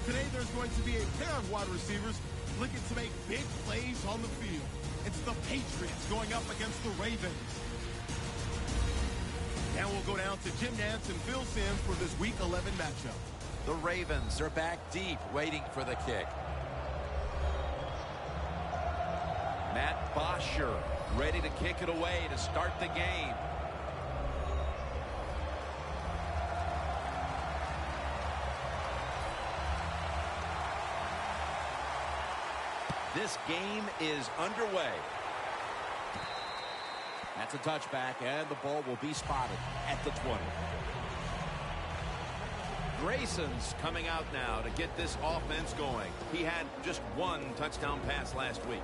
Today, there's going to be a pair of wide receivers looking to make big plays on the field. It's the Patriots going up against the Ravens. Now we'll go down to Jim Nantz and Phil Simms for this Week 11 matchup. The Ravens are back deep, waiting for the kick. Matt Bosher ready to kick it away to start the game. This game is underway. That's a touchback, and the ball will be spotted at the 20. Grayson's coming out now to get this offense going. He had just one touchdown pass last week.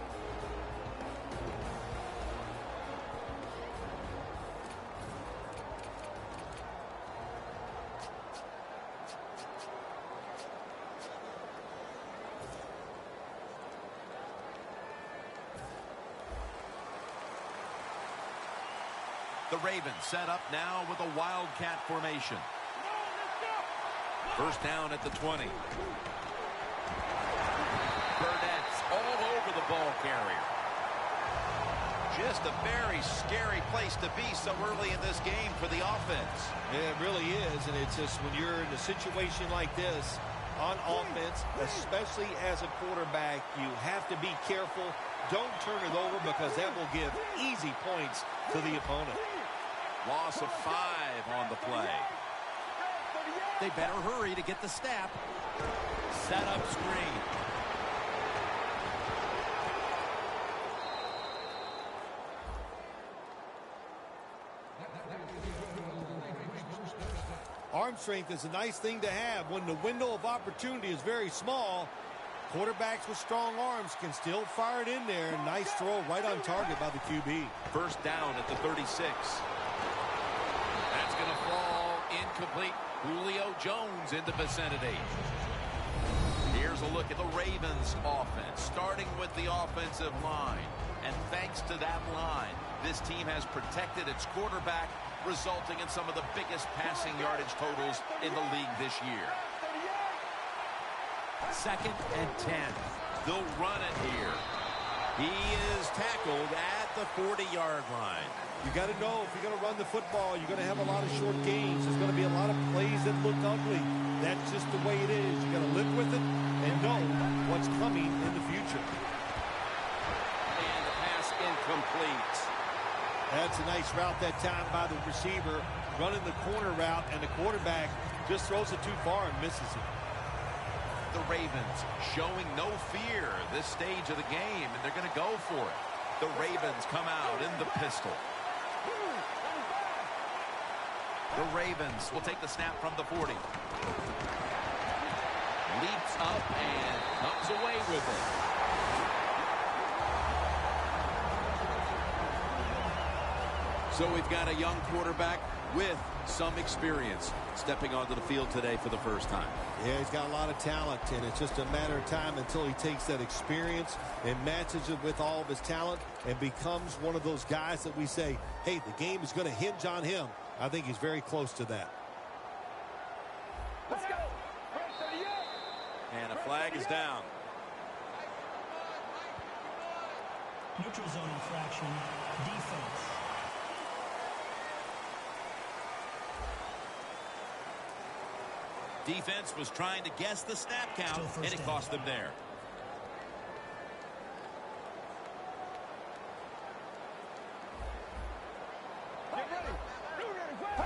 The Ravens set up now with a wildcat formation. First down at the 20. Burnett's all over the ball carrier. Just a very scary place to be so early in this game for the offense. Yeah, it really is, and it's just when you're in a situation like this on offense, especially as a quarterback, you have to be careful. Don't turn it over because that will give easy points to the opponent. Loss of 5 on the play. They better hurry to get the snap. Set up screen. Arm strength is a nice thing to have when the window of opportunity is very small. Quarterbacks with strong arms can still fire it in there. Nice throw right on target by the QB. First down at the 36. That's going to fall incomplete. Julio Jones in the vicinity. Here's a look at the Ravens offense, starting with the offensive line. And thanks to that line, this team has protected its quarterback, resulting in some of the biggest passing yardage totals in the league this year. Second and 10. They'll run it here. He is tackled at the 40-yard line. You got to know, if you're going to run the football, you're going to have a lot of short gains. There's going to be a lot of plays that look ugly. That's just the way it is. You got to live with it and know what's coming in the future. And the pass incomplete. That's a nice route that time by the receiver, running the corner route, and the quarterback just throws it too far and misses it. The Ravens showing no fear this stage of the game, and they're going to go for it. The Ravens come out in the pistol. The Ravens will take the snap from the 40. Leaps up and comes away with it. So we've got a young quarterback with some experience stepping onto the field today for the first time. Yeah, he's got a lot of talent, and it's just a matter of time until he takes that experience and matches it with all of his talent and becomes one of those guys that we say, hey, the game is going to hinge on him. I think he's very close to that. Let's go. And a flag is down. Neutral zone infraction, defense. Defense was trying to guess the snap count, and it cost them there.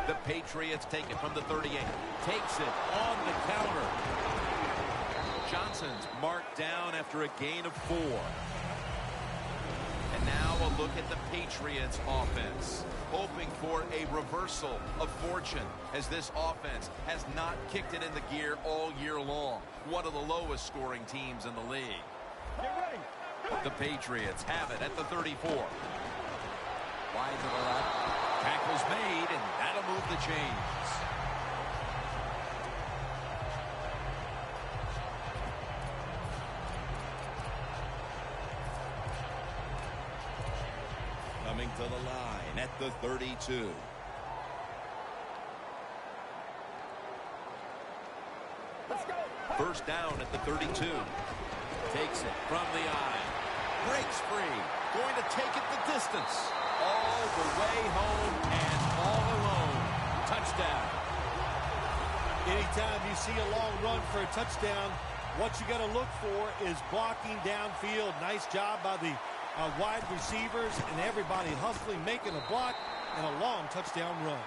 The Patriots take it from the 38. Takes it on the counter. Johnson's marked down after a gain of 4. And now a look at the Patriots offense, hoping for a reversal of fortune as this offense has not kicked it in the gear all year long. One of the lowest scoring teams in the league. Get ready. The Patriots have it at the 34. Wide to the left. Tackle's made, and that'll move the chains. Coming to the line at the 32. first down at the 32. Takes it from the eye. Breaks free. Going to take it the distance. All the way home and all alone. Touchdown. Anytime you see a long run for a touchdown, what you got to look for is blocking downfield. Nice job by the wide receivers and everybody hustling, making a block and a long touchdown run.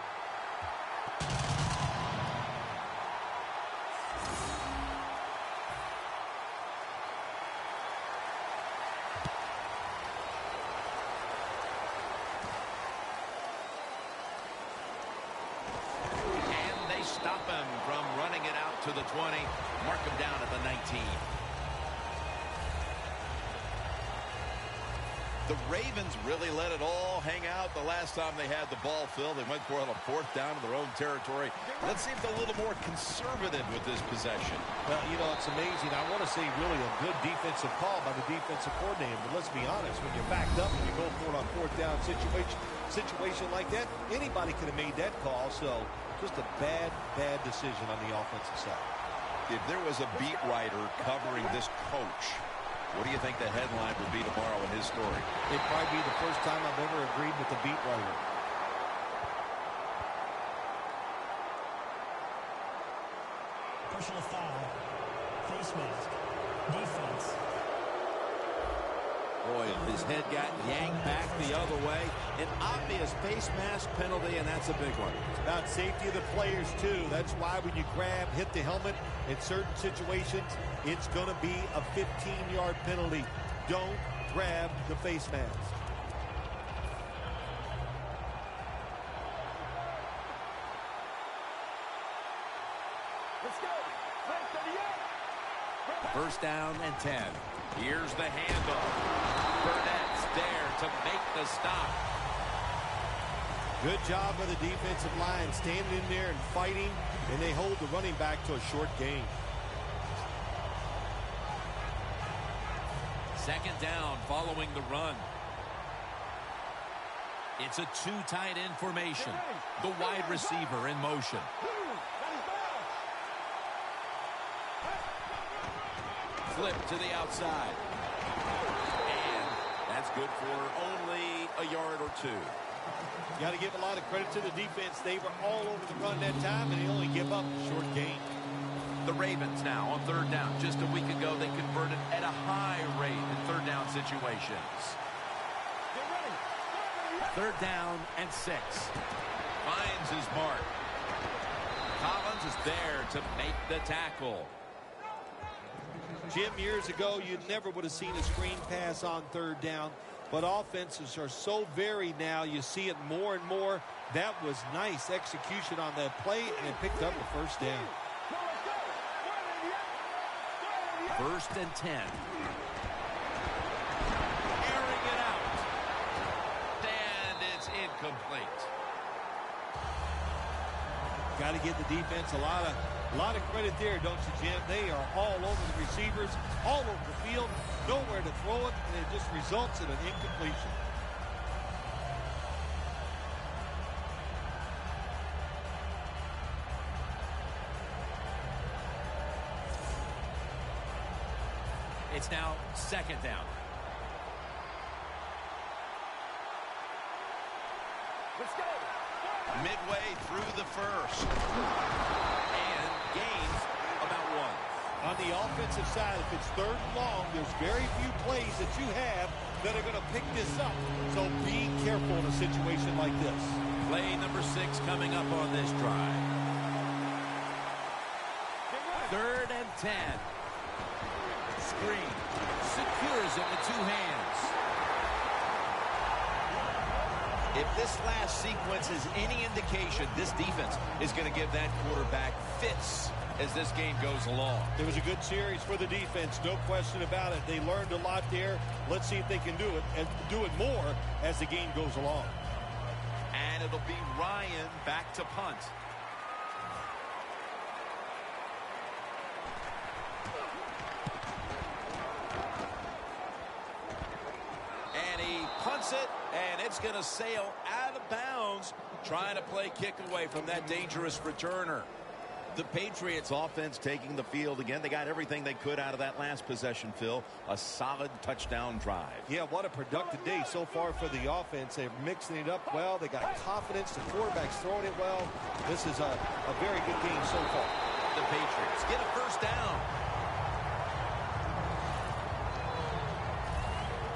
Stop him from running it out to the 20. Mark him down at the 19. The Ravens really let it all hang out the last time they had the ball filled. They went for it on a fourth down in their own territory. Let's see if they're a little more conservative with this possession. Well, you know, it's amazing. I want to say really a good defensive call by the defensive coordinator. But let's be honest, when you're backed up and you go for it on fourth down situation like that, anybody could have made that call. So just a bad decision on the offensive side. If there was a beat writer covering this coach, what do you think the headline would be tomorrow in his story? It'd probably be the first time I've ever agreed with the beat writer. Personal foul. Face mask. Defense. Boy, his head got yanked back the other way. An obvious face mask penalty, and that's a big one. It's about safety of the players, too. That's why when you grab, hit the helmet, in certain situations, it's going to be a 15-yard penalty. Don't grab the face mask. Let's go. First down and 10. Here's the handoff. Burnett's there to make the stop. Good job by the defensive line, standing in there and fighting, and they hold the running back to a short gain. Second down following the run. It's a two tight end formation. The wide receiver in motion. Flip to the outside. And that's good for only a yard or two. You got to give a lot of credit to the defense. They were all over the run that time, and they only give up a short gain. The Ravens now on third down. Just a week ago, they converted at a high rate in third down situations. Third down and 6. Finds his mark. Collins is there to make the tackle. Jim, years ago, you never would have seen a screen pass on third down, but offenses are so varied now. You see it more and more. That was nice execution on that play, and it picked up the first down. First and 10. Airing it out. And it's incomplete. Got to give the defense a lot of credit there, don't you, Jim? They are all over the receivers, all over the field, nowhere to throw it, and it just results in an incompletion. It's now second down. Let's go. Midway through the first. And gains about 1. On the offensive side, if it's third and long, there's very few plays that you have that are going to pick this up. So be careful in a situation like this. Play number 6 coming up on this drive. Third and 10. Screen. Secures it with 2 hands. If this last sequence is any indication, this defense is going to give that quarterback fits as this game goes along. It was a good series for the defense, no question about it. They learned a lot there. Let's see if they can do it and do it more as the game goes along. And it'll be Ryan back to punt. And he punts it, and it's going to sail out of bounds, trying to play kick away from that dangerous returner. The Patriots offense taking the field again. They got everything they could out of that last possession, Phil. A solid touchdown drive. Yeah, what a productive day so far for the offense. They're mixing it up well. They got confidence. The quarterback's throwing it well. This is a very good game so far. The Patriots get a first down.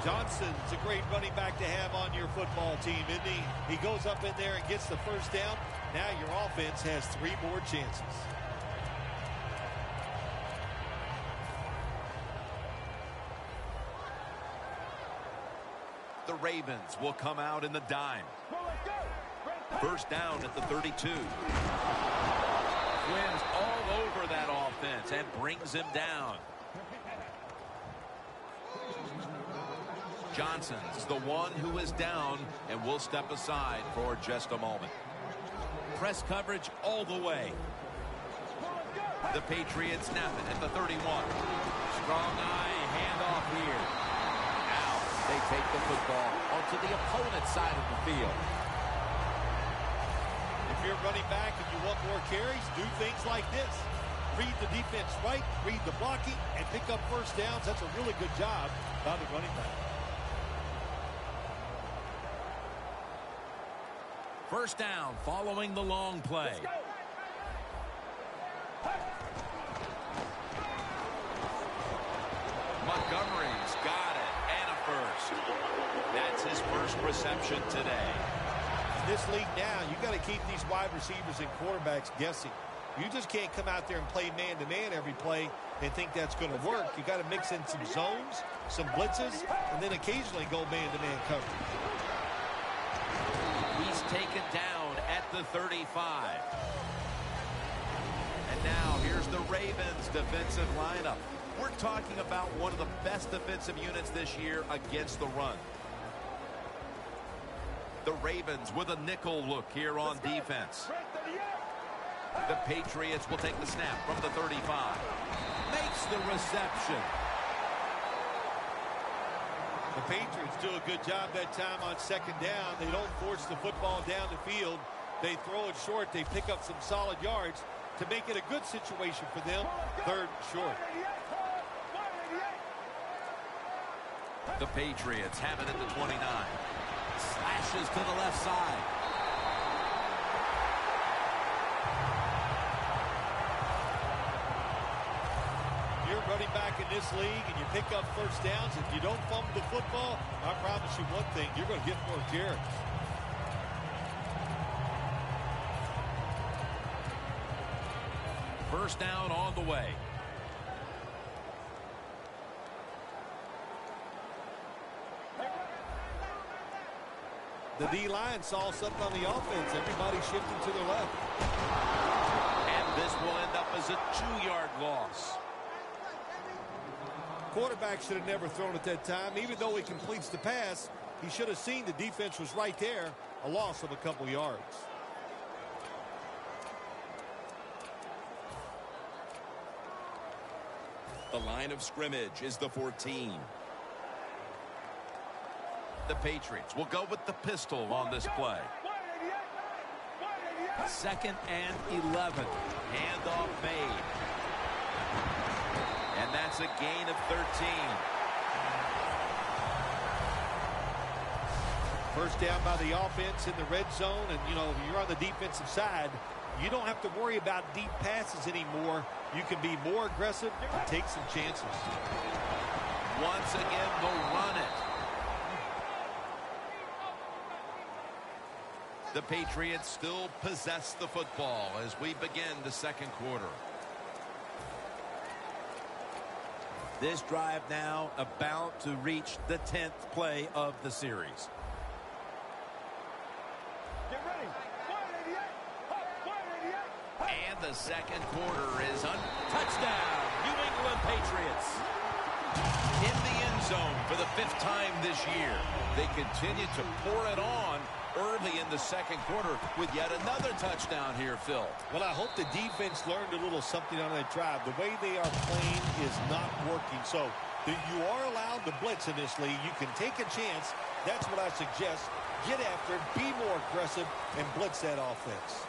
Johnson's a great running back to have on your football team, isn't he? He goes up in there and gets the first down. Now your offense has 3 more chances. The Ravens will come out in the dime. First down at the 32. Wins all over that offense and brings him down. Johnson's the one who is down and will step aside for just a moment. Press coverage all the way. The Patriots snap it at the 31. Strong eye handoff here. Now they take the football onto the opponent's side of the field. If you're running back and you want more carries, do things like this. Read the defense right, read the blocking, and pick up first downs. That's a really good job by the running back. First down following the long play. Montgomery's got it, and a first. That's his first reception today. In this league now, you got to keep these wide receivers and quarterbacks guessing. You just can't come out there and play man-to-man every play and think that's going to work. You got to mix in some zones, some blitzes, and then occasionally go man-to-man coverage. He's taken down at the 35. And now here's the Ravens defensive lineup. We're talking about one of the best defensive units this year against the run. The Ravens with a nickel look here on defense. The Patriots will take the snap from the 35. Makes the reception. The Patriots do a good job that time on second down. They don't force the football down the field. They throw it short. They pick up some solid yards to make it a good situation for them. Third short. The Patriots have it at the 29. Slashes to the left side. You're running back in this league and you pick up first downs. If you don't fumble the football, I promise you one thing, you're going to get more carries. First down on the way. The D-line saw something on the offense. Everybody shifting to the left. And this will end up as a 2-yard loss. Quarterback should have never thrown it that time. Even though he completes the pass, he should have seen the defense was right there. A loss of a couple yards. The line of scrimmage is the 14. The Patriots will go with the pistol on this play. 2nd and 11. Handoff made. And that's a gain of 13. First down by the offense in the red zone. And, you know, you're on the defensive side. You don't have to worry about deep passes anymore. You can be more aggressive and take some chances. Once again, they'll run it. The Patriots still possess the football as we begin the second quarter. This drive now about to reach the 10th play of the series. Get ready. And the second quarter is touchdown, New England Patriots. In the end zone for the 5th time this year. They continue to pour it on early in the second quarter with yet another touchdown here, Phil. Well, I hope the defense learned a little something on that drive. The way they are playing is not working. So you are allowed to blitz in this league. You can take a chance. That's what I suggest. Get after it, be more aggressive, and blitz that offense.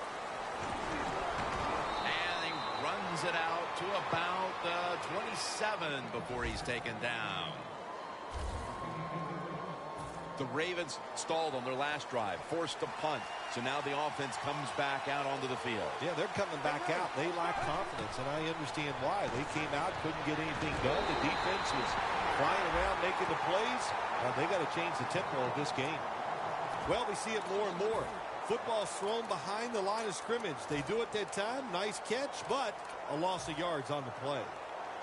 And they runs it out to about 27 before he's taken down. The Ravens stalled on their last drive, forced to punt. So now the offense comes back out onto the field. Yeah, they're coming back out. They lack confidence, and I understand why. They came out, couldn't get anything done. The defense was flying around making the plays. They got to change the tempo of this game. Well, we see it more and more. Football's thrown behind the line of scrimmage. They do it that time. Nice catch, but a loss of yards on the play.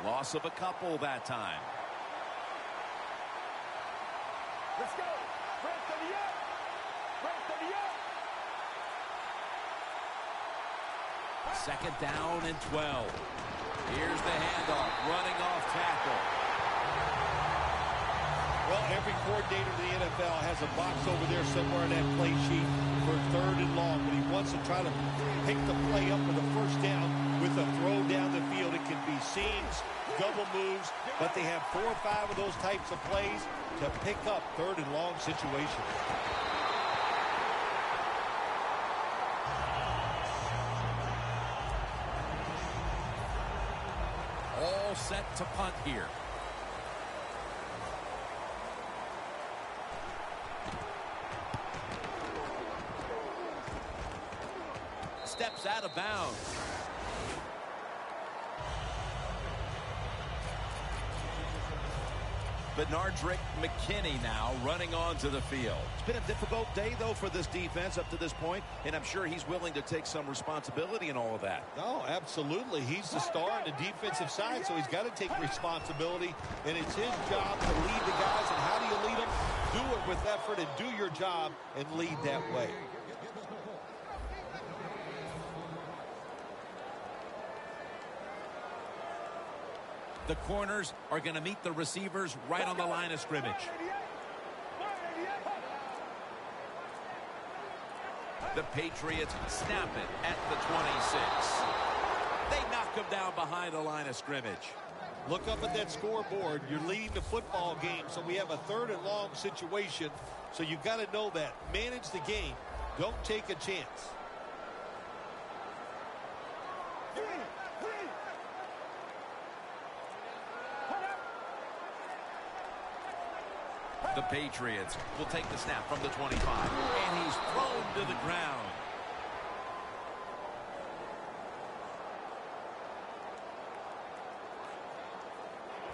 Loss of a couple that time. Let's go. Break to the up. Break to the up. Second down and 12. Here's the handoff. Running off tackle. Well, every coordinator in the NFL has a box over there somewhere in that play sheet for 3rd and long. But he wants to try to pick the play up with a first down with a throw down the field. It can be seams, double moves, but they have 4 or 5 of those types of plays to pick up 3rd and long situations. All set to punt here. Steps out of bounds. Benardrick McKinney now running onto the field. It's been a difficult day, though, for this defense up to this point, and I'm sure he's willing to take some responsibility in all of that. Oh, absolutely. He's the star on the defensive side, so he's got to take responsibility, and it's his job to lead the guys. And how do you lead them? Do it with effort and do your job and lead that way. The corners are going to meet the receivers right on the line of scrimmage. The Patriots snap it at the 26. They knock him down behind the line of scrimmage. Look up at that scoreboard. You're leading the football game, so we have a 3rd and long situation. So you've got to know that. Manage the game. Don't take a chance. The Patriots will take the snap from the 25, and he's thrown to the ground.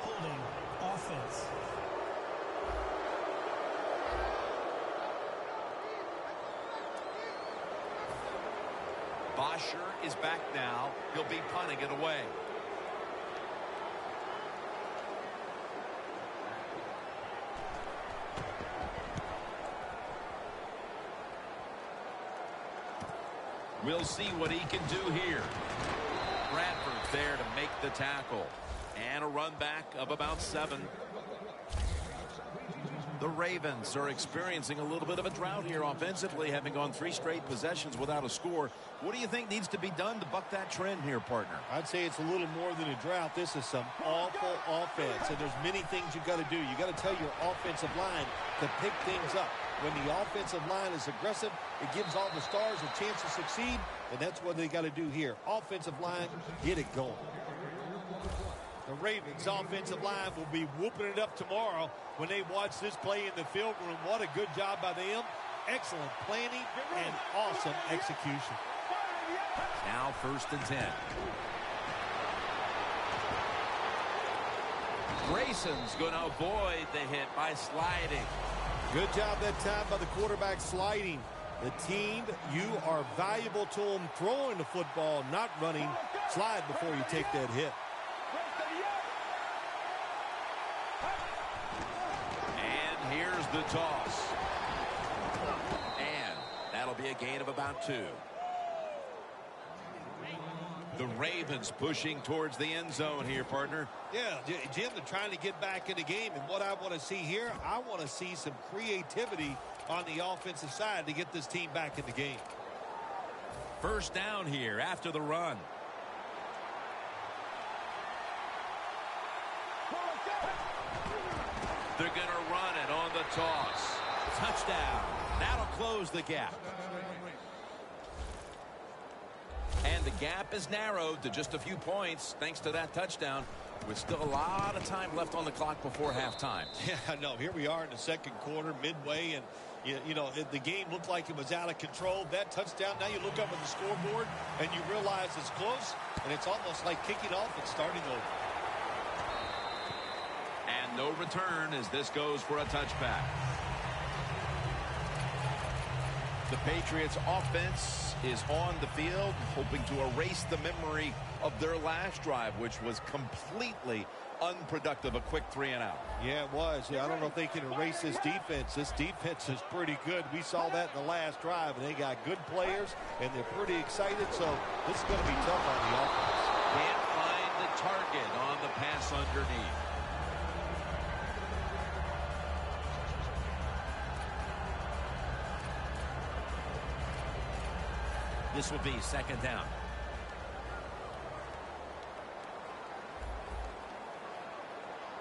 Holding offense. Bosher is back now. He'll be punting it away. We'll see what he can do here. Bradford's there to make the tackle. And a run back of about 7. The Ravens are experiencing a little bit of a drought here offensively, having gone 3 straight possessions without a score. What do you think needs to be done to buck that trend here, partner? I'd say it's a little more than a drought. This is some awful offense, and there's many things you got to do. You got to tell your offensive line to pick things up. When the offensive line is aggressive, it gives all the stars a chance to succeed, and that's what they got to do here. Offensive line, get it going. The Ravens offensive line will be whooping it up tomorrow when they watch this play in the field room. What a good job by them. Excellent planning and awesome execution. Now 1st and 10. Grayson's going to avoid the hit by sliding. Good job that time by the quarterback sliding. The team, you are valuable to them throwing the football, not running. Slide before you take that hit. And here's the toss. And that'll be a gain of about 2. The Ravens pushing towards the end zone here, partner. Yeah, Jim, they're trying to get back in the game. And what I want to see here, I want to see some creativity on the offensive side to get this team back in the game. First down here after the run. They're going to run it on the toss. Touchdown. That'll close the gap. And And the gap is narrowed to just a few points thanks to that touchdown, with still a lot of time left on the clock before halftime. Yeah, I know. Here we are in the second quarter, midway, and you know, the game looked like it was out of control. That touchdown, now you look up at the scoreboard and you realize it's close, and it's almost like kicking off and starting over. And no return as this goes for a touchback. The Patriots offense is on the field, hoping to erase the memory of their last drive, which was completely unproductive, a quick 3-and-out. Yeah, it was. Yeah, I don't know if they can erase this defense. This defense is pretty good. We saw that in the last drive, and they got good players, and they're pretty excited, so this is going to be tough on the offense. Can't find the target on the pass underneath. This will be second down.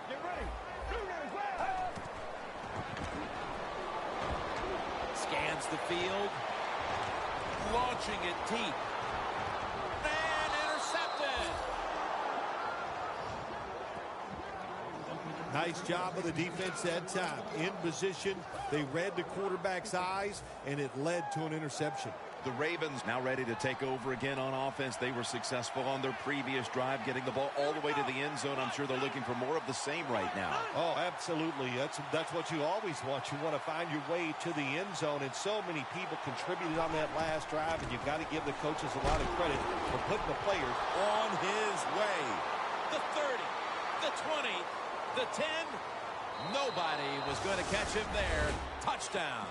Get ready. Scans the field. Launching it deep. And intercepted. Nice job of the defense that time. In position, they read the quarterback's eyes, and it led to an interception. The Ravens now ready to take over again on offense. They were successful on their previous drive, getting the ball all the way to the end zone. I'm sure they're looking for more of the same right now. Oh, absolutely. That's what you always want. You want to find your way to the end zone, and so many people contributed on that last drive, and you've got to give the coaches a lot of credit for putting the players on his way. The 30, the 20, the 10. Nobody was going to catch him there. Touchdown.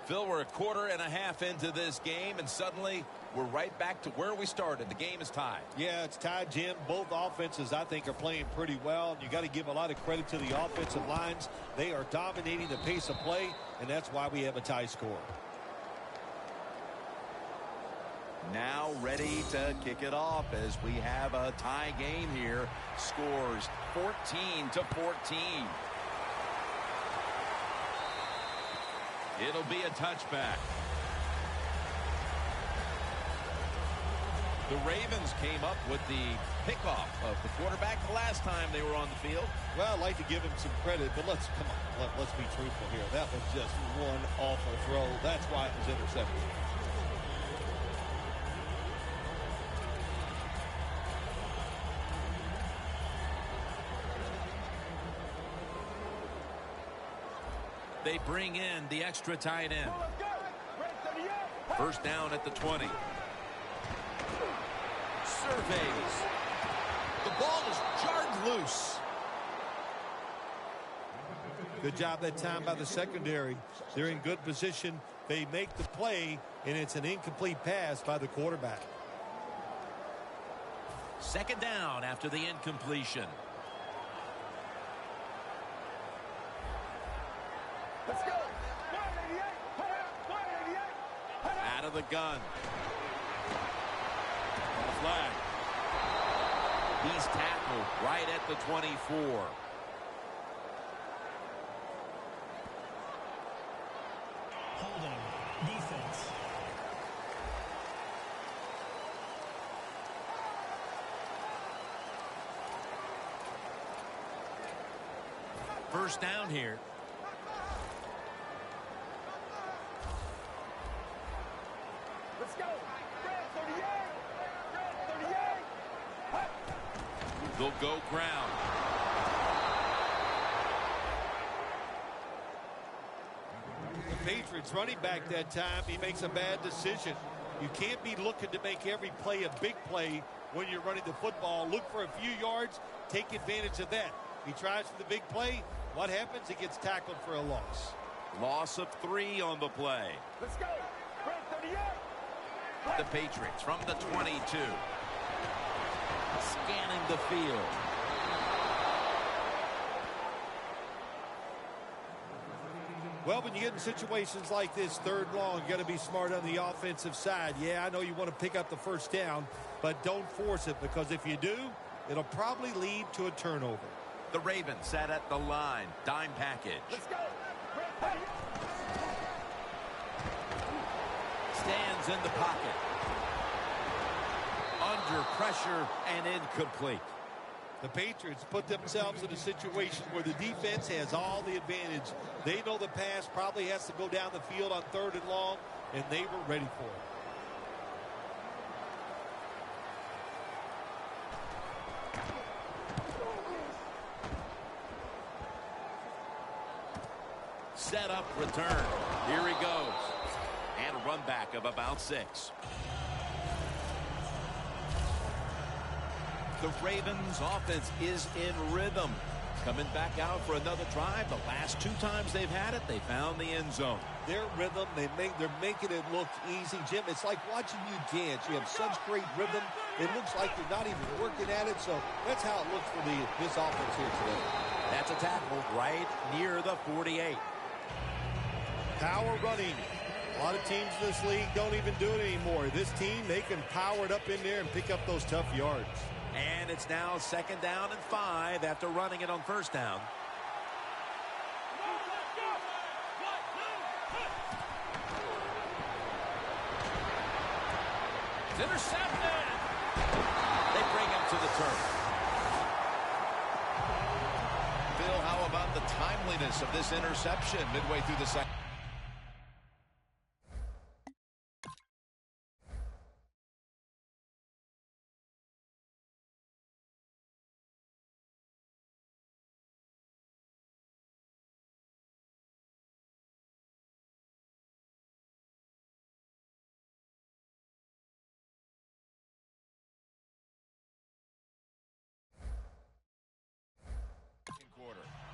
Phil, we're a quarter and a half into this game, and suddenly we're right back to where we started. The game is tied. Yeah, it's tied, Jim. Both offenses, I think, are playing pretty well, and you got to give a lot of credit to the offensive lines. They are dominating the pace of play, and that's why we have a tie score. Now ready to kick it off as we have a tie game here. Scores 14-14. It'll be a touchback. The Ravens came up with the pickoff of the quarterback the last time they were on the field. Well, I'd like to give him some credit, but let's be truthful here. That was just one awful throw. That's why it was intercepted. They bring in the extra tight end. First down at the 20. Surveys. The ball is jarred loose. Good job that time by the secondary. They're in good position. They make the play, and it's an incomplete pass by the quarterback. Second down after the incompletion. Let's go. 188. Out of the gun. Flag. He's tackled right at the 24. Holding. Defense. First down here. Let's go. Red 38. Red 38. They'll go ground. The Patriots running back that time, he makes a bad decision. You can't be looking to make every play a big play when you're running the football. Look for a few yards, take advantage of that. He tries for the big play. What happens? He gets tackled for a loss. Loss of 3 on the play. Let's go. Red 38. The Patriots from the 22. Scanning the field. Well, when you get in situations like this, third long, you got to be smart on the offensive side. Yeah, I know you want to pick up the first down, but don't force it, because if you do, it'll probably lead to a turnover. The Ravens set at the line. Dime package. Let's go. Red 38. Stands in the pocket. Under pressure and incomplete. The Patriots put themselves in a situation where the defense has all the advantage. They know the pass probably has to go down the field on 3rd and long, and they were ready for it. Set up, return. Here he goes. And a run back of about 6. The Ravens offense is in rhythm. Coming back out for another drive. The last 2 times they've had it, they found the end zone. Their rhythm, they're making it look easy. Jim, it's like watching you dance. You have such great rhythm. It looks like you're not even working at it. So that's how it looks for this offense here today. That's a tackle right near the 48. Power running. A lot of teams in this league don't even do it anymore. This team, they can power it up in there and pick up those tough yards. And it's now 2nd down and 5 after running it on 1st down. It's intercepted. They bring him to the turf. Phil, how about the timeliness of this interception midway through the second?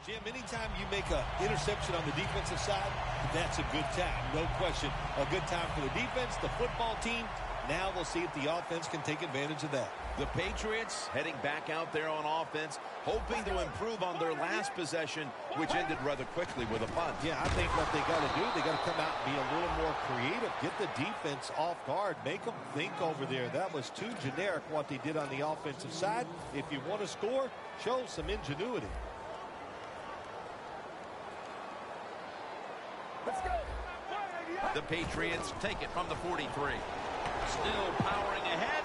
Jim, anytime you make an interception on the defensive side, that's a good time. No question. A good time for the defense, the football team. Now we'll see if the offense can take advantage of that. The Patriots heading back out there on offense, hoping to improve on their last possession, which ended rather quickly with a punt. Yeah, I think what they got to do, they got to come out and be a little more creative. Get the defense off guard. Make them think over there. That was too generic what they did on the offensive side. If you want to score, show some ingenuity. The Patriots take it from the 43. Still powering ahead.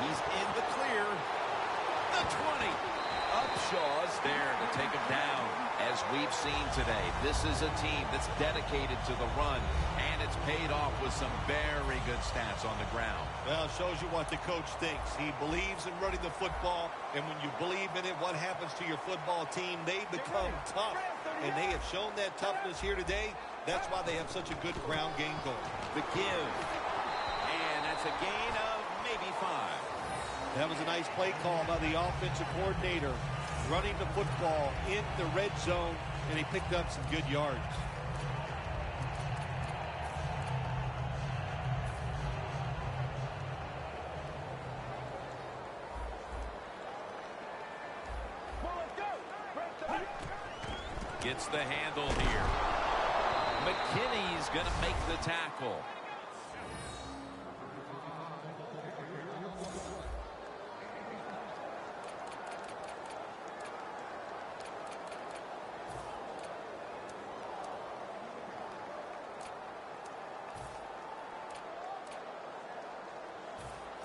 He's in the clear. The 20. Upshaw's there to take him down. As we've seen today, this is a team that's dedicated to the run, and it's paid off with some very good stats on the ground. Well, it shows you what the coach thinks. He believes in running the football, and when you believe in it, what happens to your football team? They become tough, and they have shown that toughness here today. That's why they have such a good ground game going. The give. And that's a gain of maybe 5. That was a nice play call by the offensive coordinator. Running the football in the red zone, and he picked up some good yards. Gets the handle here. McKinney's going to make the tackle.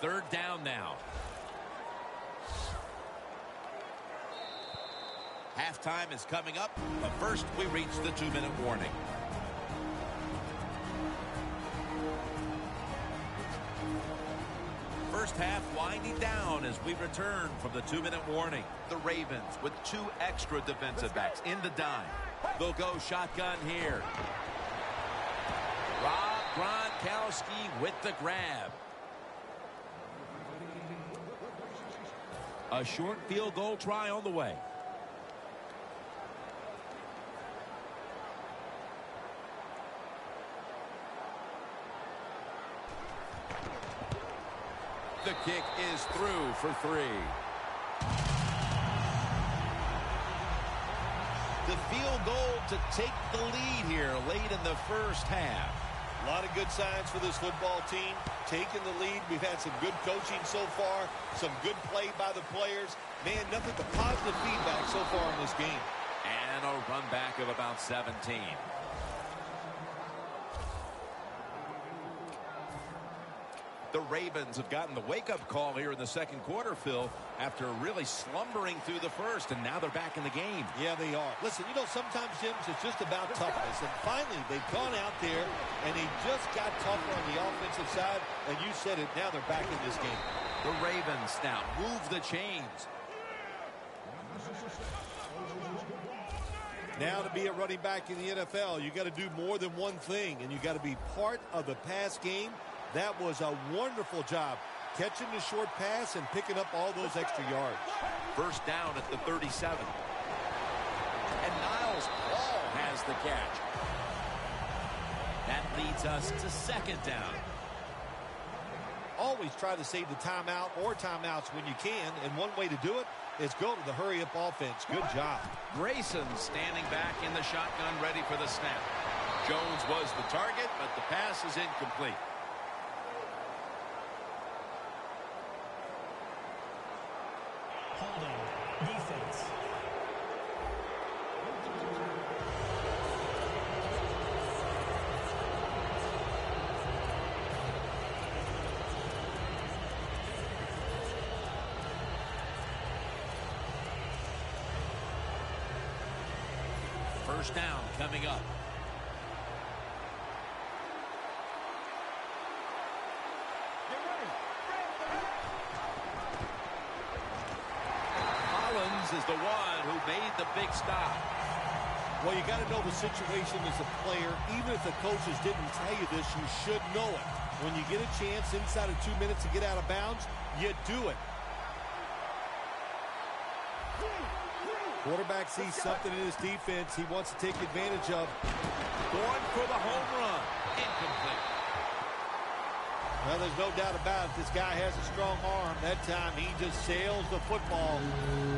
Third down now. Halftime is coming up, but first we reach the 2-minute warning. First half winding down as we return from the 2-minute warning. The Ravens with 2 extra defensive backs in the dime. They'll go shotgun here. Rob Gronkowski with the grab. A short field goal try on the way. The kick is through for 3. The field goal to take the lead here late in the first half. A lot of good signs for this football team. Taking the lead. We've had some good coaching so far. Some good play by the players. Man, nothing but positive feedback so far in this game. And a run back of about 17. The Ravens have gotten the wake-up call here in the second quarter, Phil, after really slumbering through the first, and now they're back in the game. Yeah, they are. Listen, you know, sometimes, Jim, it's just about toughness. And finally, they've gone out there, and they just got tougher on the offensive side. And you said it, now they're back in this game. The Ravens now move the chains. Now to be a running back in the NFL, you got to do more than one thing, and you got to be part of the pass game. That was a wonderful job, catching the short pass and picking up all those extra yards. First down at the 37. And Niles Paul has the catch. That leads us to second down. Always try to save the timeout or timeouts when you can, and one way to do it is go to the hurry-up offense. Good job. Grayson standing back in the shotgun, ready for the snap. Jones was the target, but the pass is incomplete. Holding. Defense. First down coming up. Collins is the one who made the big stop. Well, you got to know the situation as a player. Even if the coaches didn't tell you this, you should know it. When you get a chance inside of 2 minutes to get out of bounds, you do it. Quarterback sees something in his defense he wants to take advantage of. Going for the home run. Incomplete. Well, there's no doubt about it. This guy has a strong arm. That time he just sails the football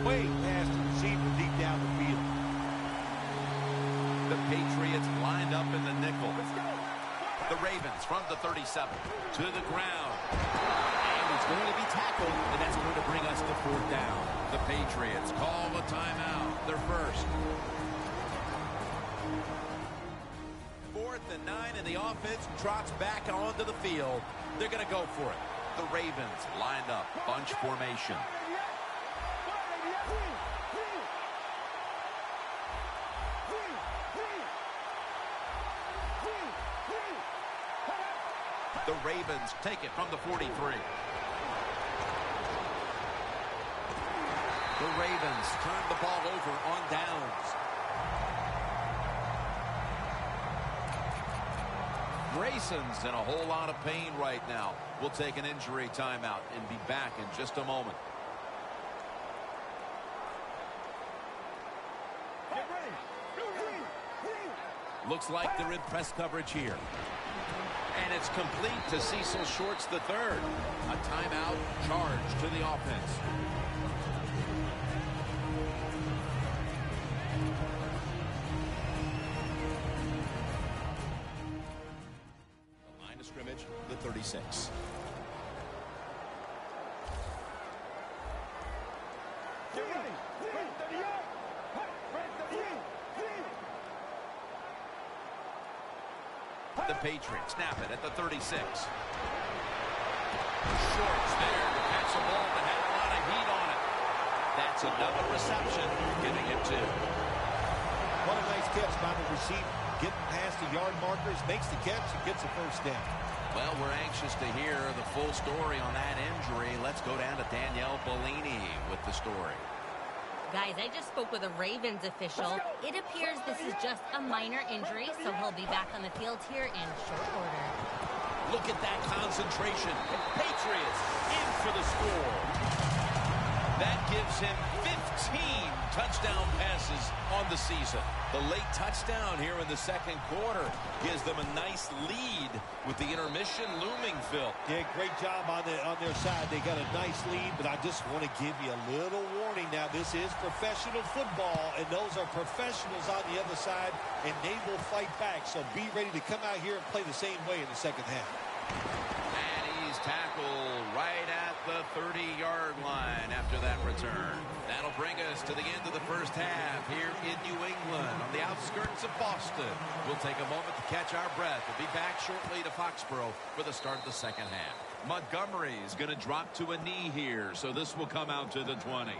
way past the receiver deep down the field. The Patriots lined up in the nickel. The Ravens from the 37 to the ground. And it's going to be tackled, and that's going to bring us to fourth down. The Patriots call the timeout. Their first. 4th and 9, and the offense trots back onto the field. They're going to go for it. The Ravens lined up, bunch formation. The Ravens take it from the 43. The Ravens turn the ball over on downs. Grayson's in a whole lot of pain right now. We'll take an injury timeout and be back in just a moment. Looks like they're in press coverage here. And it's complete to Cecil Shorts the third. A timeout charge to the offense. The line of scrimmage, the 36. Get ready. The Patriots snap it at the 36. Shorts there to catch the ball that had a lot of heat on it. That's another reception, giving it 2. What a nice catch by the receiver. Getting past the yard markers, makes the catch, and gets a first down. Well, we're anxious to hear the full story on that injury. Let's go down to Danielle Bellini with the story. Guys, I just spoke with a Ravens official. It appears this is just a minor injury, so he'll be back on the field here in short order. Look at that concentration. Patriots in for the score. That gives him 15 touchdown passes on the season. The late touchdown here in the second quarter gives them a nice lead with the intermission looming, Phil. Yeah, great job on their side. They got a nice lead, but I just want to give you a little warning now. This is professional football, and those are professionals on the other side, and they will fight back. So be ready to come out here and play the same way in the second half. And he's tackled right at the 30-yard line after that return. That'll bring us to the end of the first half here in New England on the outskirts of Boston. We'll take a moment to catch our breath. We'll be back shortly to Foxborough for the start of the second half. Montgomery is going to drop to a knee here, so this will come out to the 20.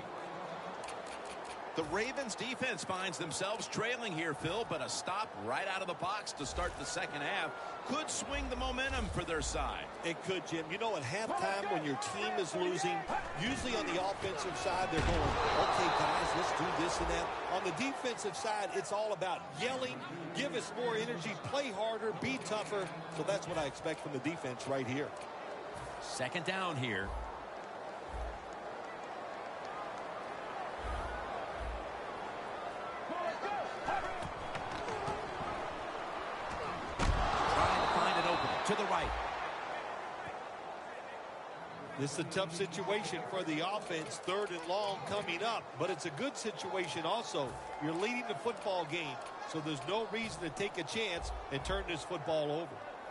The Ravens defense finds themselves trailing here, Phil, but a stop right out of the box to start the second half could swing the momentum for their side. It could, Jim. You know, at halftime when your team is losing, usually on the offensive side, they're going, okay, guys, let's do this and that. On the defensive side, it's all about yelling, give us more energy, play harder, be tougher. So that's what I expect from the defense right here. Second down here. To the right. This is a tough situation for the offense. 3rd and long coming up, but it's a good situation also. You're leading the football game, so there's no reason to take a chance and turn this football over.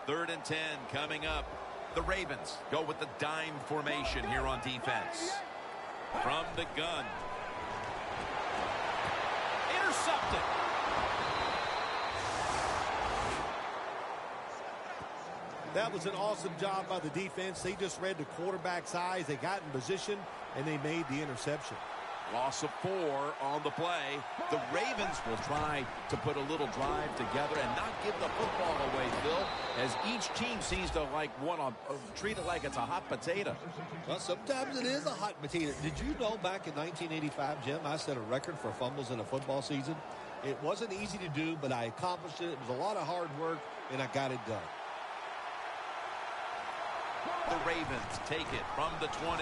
3rd and 10 coming up. The Ravens go with the dime formation here on defense. From the gun. Intercepted. That was an awesome job by the defense. They just read the quarterback's eyes. They got in position, and they made the interception. Loss of 4 on the play. The Ravens will try to put a little drive together and not give the football away, Phil, as each team seems to treat it like it's a hot potato. Well, sometimes it is a hot potato. Did you know back in 1985, Jim, I set a record for fumbles in a football season? It wasn't easy to do, but I accomplished it. It was a lot of hard work, and I got it done. The Ravens take it from the 28.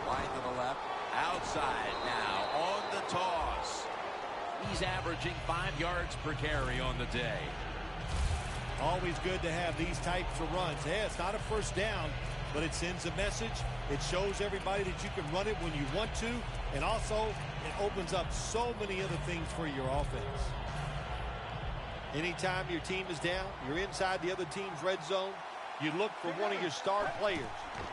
Wide to the left. Outside now on the toss. He's averaging 5 yards per carry on the day. Always good to have these types of runs. Yeah, it's not a first down, but it sends a message. It shows everybody that you can run it when you want to, and also it opens up so many other things for your offense. Anytime your team is down, you're inside the other team's red zone, you look for one of your star players,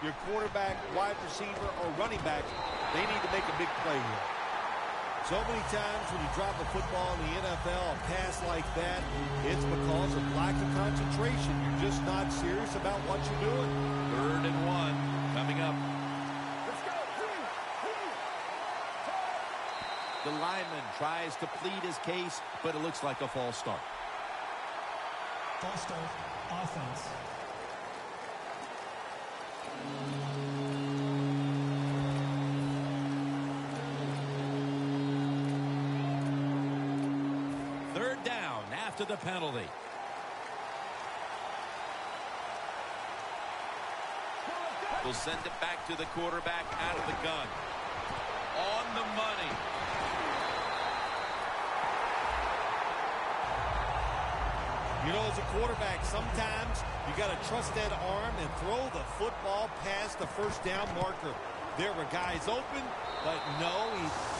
your quarterback, wide receiver, or running back. They need to make a big play here. So many times when you drop a football in the NFL, a pass like that, it's because of lack of concentration. You're just not serious about what you're doing. 3rd and 1 coming up. The lineman tries to plead his case, but it looks like a false start. False start, offense. Third down after the penalty. We'll send it back to the quarterback out of the gun. On the money. You know, as a quarterback, sometimes you got to trust that arm and throw the football past the first down marker. There were guys open, but no,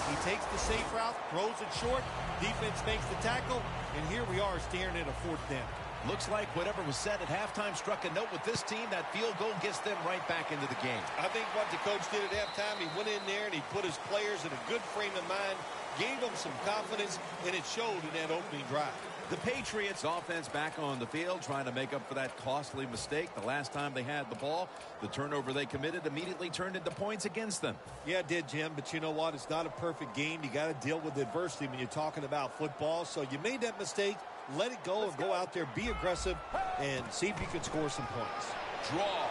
he takes the safe route, throws it short, defense makes the tackle, and here we are staring at a 4th down. Looks like whatever was said at halftime struck a note with this team. That field goal gets them right back into the game. I think what the coach did at halftime, he went in there and he put his players in a good frame of mind, gave them some confidence, and it showed in that opening drive. The Patriots offense back on the field trying to make up for that costly mistake. The last time they had the ball, the turnover they committed immediately turned into points against them. Yeah, it did, Jim, but you know what? It's not a perfect game. You got to deal with adversity when you're talking about football. So you made that mistake. Let it go and go out there, be aggressive, and see if you can score some points. Draw.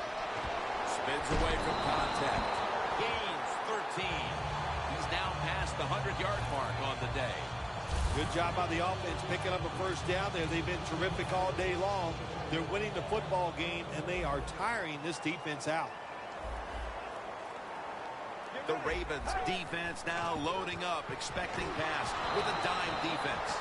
Spins away from contact. Gains 13. He's now past the 100-yard mark on the day. Good job by the offense picking up a first down there. They've been terrific all day long. They're winning the football game, and they are tiring this defense out. The Ravens defense now loading up, expecting pass with a dime defense.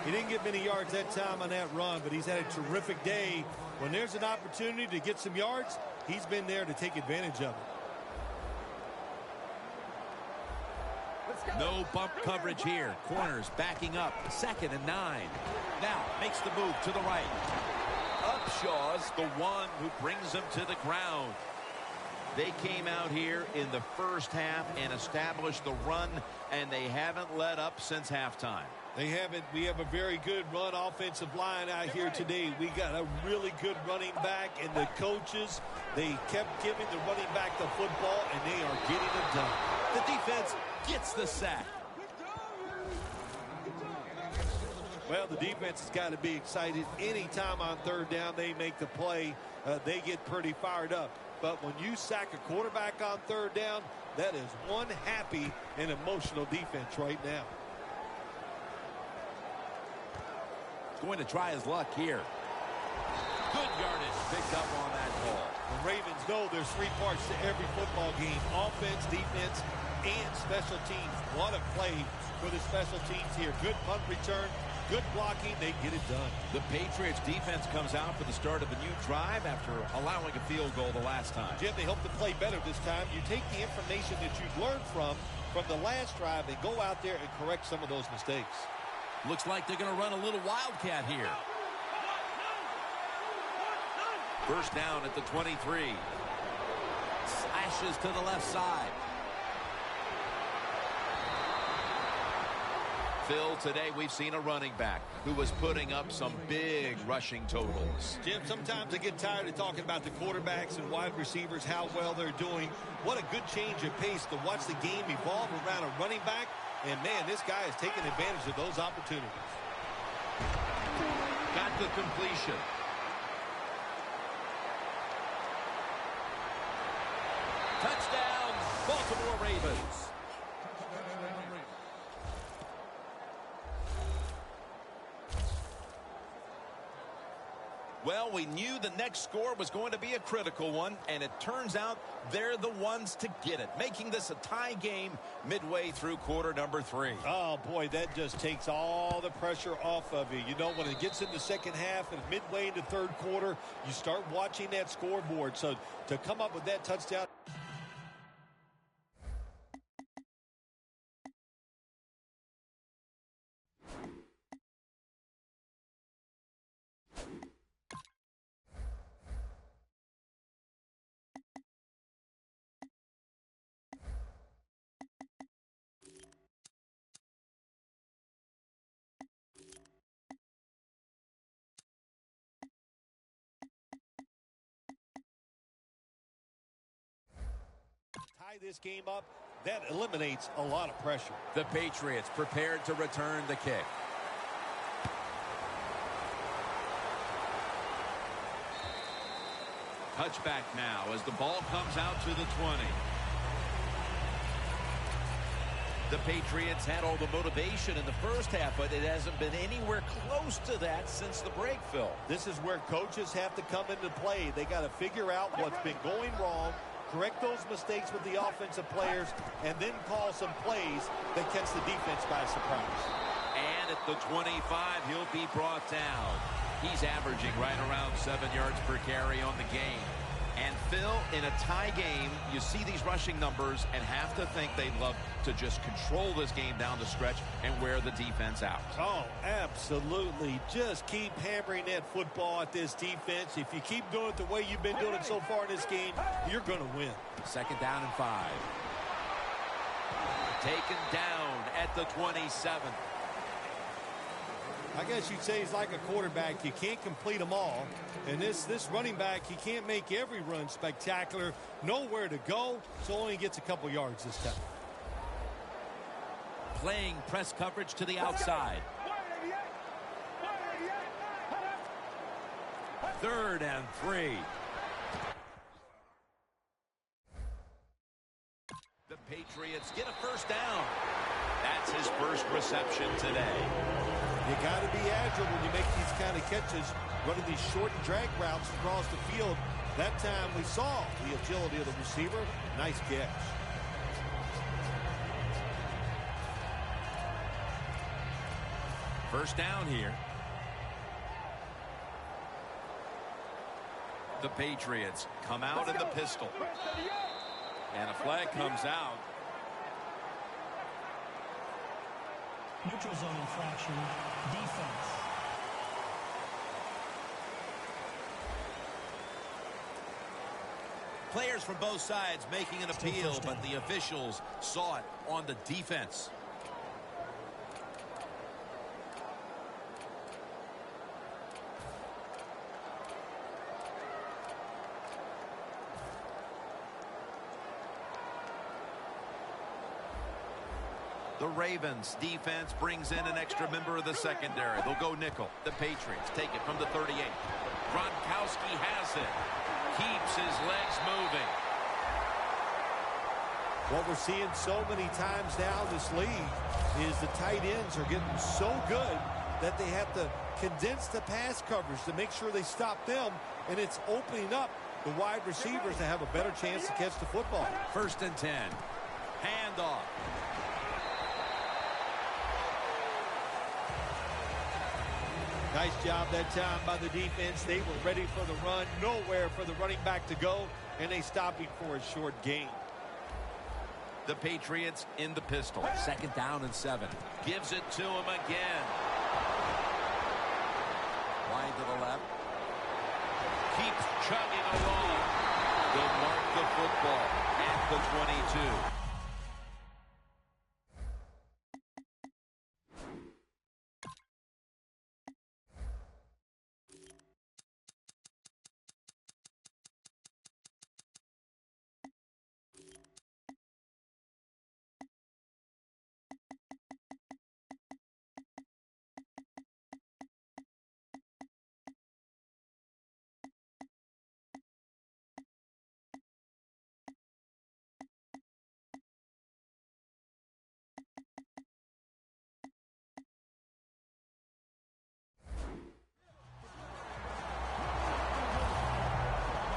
He didn't get many yards that time on that run, but he's had a terrific day. When there's an opportunity to get some yards, he's been there to take advantage of it. No bump coverage here. Corners backing up. 2nd and 9. Now makes the move to the right. Upshaw's the one who brings him to the ground. They came out here in the first half and established the run, and they haven't let up since halftime. They haven't. We have a very good run offensive line out here today. We got a really good running back, and the coaches, they kept giving the running back the football, and they are getting it done. The defense gets the sack. Well, the defense has got to be excited. Anytime on third down they make the play, they get pretty fired up. But when you sack a quarterback on third down, that is one happy and emotional defense right now. Going to try his luck here. Good yardage picked up on that ball. The Ravens know there's three parts to every football game: offense, defense, and special teams. What a play for the special teams here. Good punt return, good blocking. They get it done. The Patriots defense comes out for the start of a new drive after allowing a field goal the last time. Jim, they hope to play better this time. You take the information that you've learned from the last drive and go out there and correct some of those mistakes. Looks like they're going to run a little wildcat here. First down at the 23. Slashes to the left side. Phil, today we've seen a running back who was putting up some big rushing totals. Jim, sometimes I get tired of talking about the quarterbacks and wide receivers, how well they're doing. What a good change of pace to watch the game evolve around a running back. And, man, this guy is taking advantage of those opportunities. Got the completion. Touchdown, Baltimore Ravens. Well, we knew the next score was going to be a critical one, and it turns out they're the ones to get it, making this a tie game midway through quarter number 3. Oh, boy, that just takes all the pressure off of you. You know, when it gets in the second half and midway into third quarter, you start watching that scoreboard. So to come up with that touchdown. Tie this game up, that eliminates a lot of pressure. The Patriots prepared to return the kick. Touchback now as the ball comes out to the 20. The Patriots had all the motivation in the first half, but it hasn't been anywhere close to that since the break, Phil. This is where coaches have to come into play. They got to figure out what's been going wrong, correct those mistakes with the offensive players, and then call some plays that catch the defense by surprise. And at the 25, he'll be brought down. He's averaging right around 7 yards per carry on the game. And, Phil, in a tie game, you see these rushing numbers and have to think they'd love to just control this game down the stretch and wear the defense out. Oh, absolutely. Just keep hammering that football at this defense. If you keep doing it the way you've been doing it so far in this game, you're going to win. Second down and 5. Taken down at the 27. I guess you'd say he's like a quarterback. You can't complete them all. And this running back, he can't make every run spectacular. Nowhere to go, so only gets a couple yards this time. Playing press coverage to the outside. 3rd and 3. The Patriots get a first down. That's his first reception today. You got to be agile when you make these kind of catches, running these short drag routes across the field. That time we saw the agility of the receiver. Nice catch. First down here. The Patriots come out in the pistol. And a flag comes out. Neutral zone infraction, defense. Players from both sides making an appeal, but the officials saw it on the defense. The Ravens defense brings in an extra member of the secondary. They'll go nickel. The Patriots take it from the 38. Gronkowski has it. Keeps his legs moving. What we're seeing so many times now in this league is the tight ends are getting so good that they have to condense the pass coverage to make sure they stop them, and it's opening up the wide receivers to have a better chance to catch the football. 1st and 10. Handoff. Nice job that time by the defense. They were ready for the run. Nowhere for the running back to go, and they stopped him for a short gain. The Patriots in the pistol. 2nd down and 7. Gives it to him again. Wide to the left. Keeps chugging along. They'll mark the football at the 22.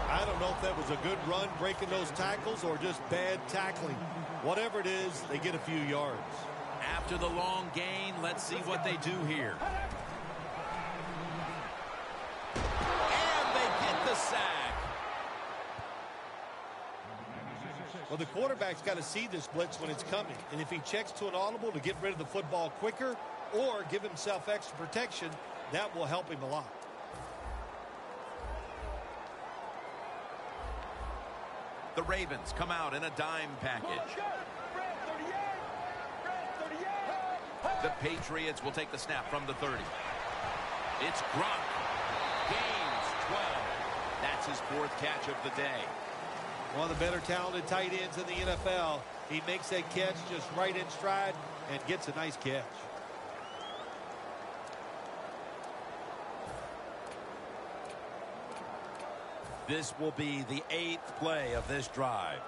I don't know if that was a good run breaking those tackles or just bad tackling. Whatever it is, they get a few yards. After the long gain, let's see what they do here. And they get the sack. Well, the quarterback's got to see this blitz when it's coming. And if he checks to an audible to get rid of the football quicker or give himself extra protection, that will help him a lot. The Ravens come out in a dime package. The Patriots will take the snap from the 30. It's Gronk. Gains 12. That's his 4th catch of the day. One of the better talented tight ends in the NFL. He makes that catch just right in stride and gets a nice catch. This will be the 8th play of this drive.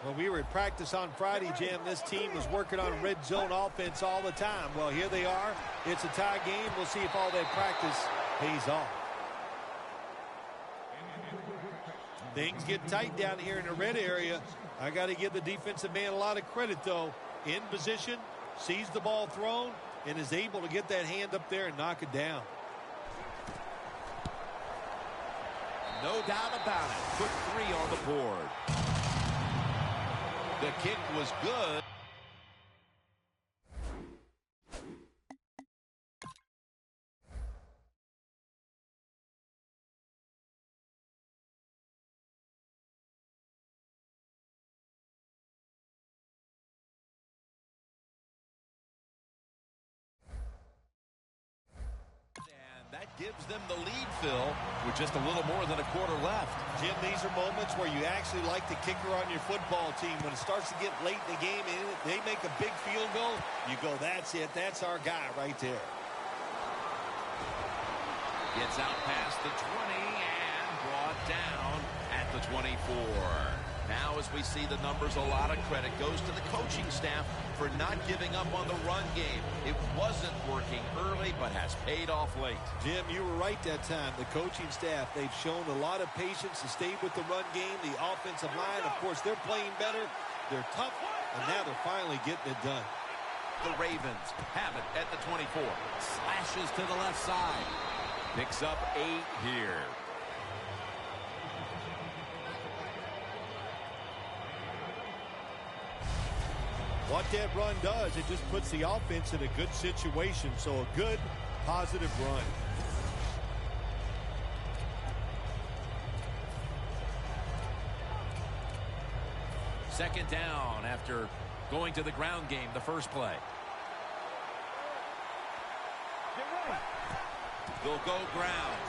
Well, we were at practice on Friday, Jim. This team was working on red zone offense all the time. Well, here they are. It's a tie game. We'll see if all that practice pays off. Things get tight down here in the red area. I got to give the defensive man a lot of credit, though. In position, sees the ball thrown, and is able to get that hand up there and knock it down. No doubt about it. Put 3 on the board. The kick was good. That gives them the lead, Phil, with just a little more than a quarter left. Jim, these are moments where you actually like the kicker on your football team. When it starts to get late in the game and they make a big field goal, you go, that's it. That's our guy right there. Gets out past the 20 and brought down at the 24. Now, as we see the numbers, a lot of credit goes to the coaching staff for not giving up on the run game. It wasn't working early, but has paid off late. Jim, you were right that time. The coaching staff, they've shown a lot of patience to stay with the run game. The offensive line, of course, they're playing better. They're tough, and now they're finally getting it done. The Ravens have it at the 24. Slashes to the left side. Picks up 8 here. What that run does, it just puts the offense in a good situation. So a good, positive run. Second down after going to the ground game the first play. They'll go ground.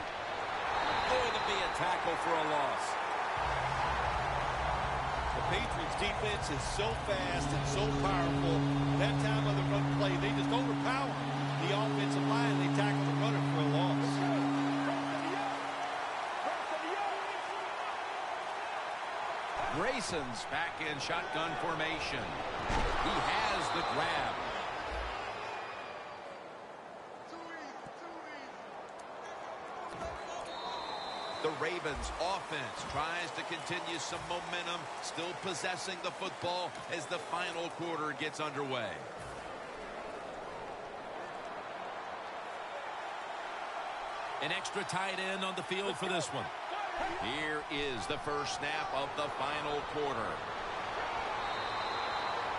Going to be a tackle for a loss. The Patriots defense is so fast and so powerful. That time of the run play, they just overpower the offensive line. They tackle the runner for a loss. Grayson's back in shotgun formation. He has the grab. The Ravens offense tries to continue some momentum, still possessing the football as the final quarter gets underway. An extra tight end on the field for this one. Here is the first snap of the final quarter.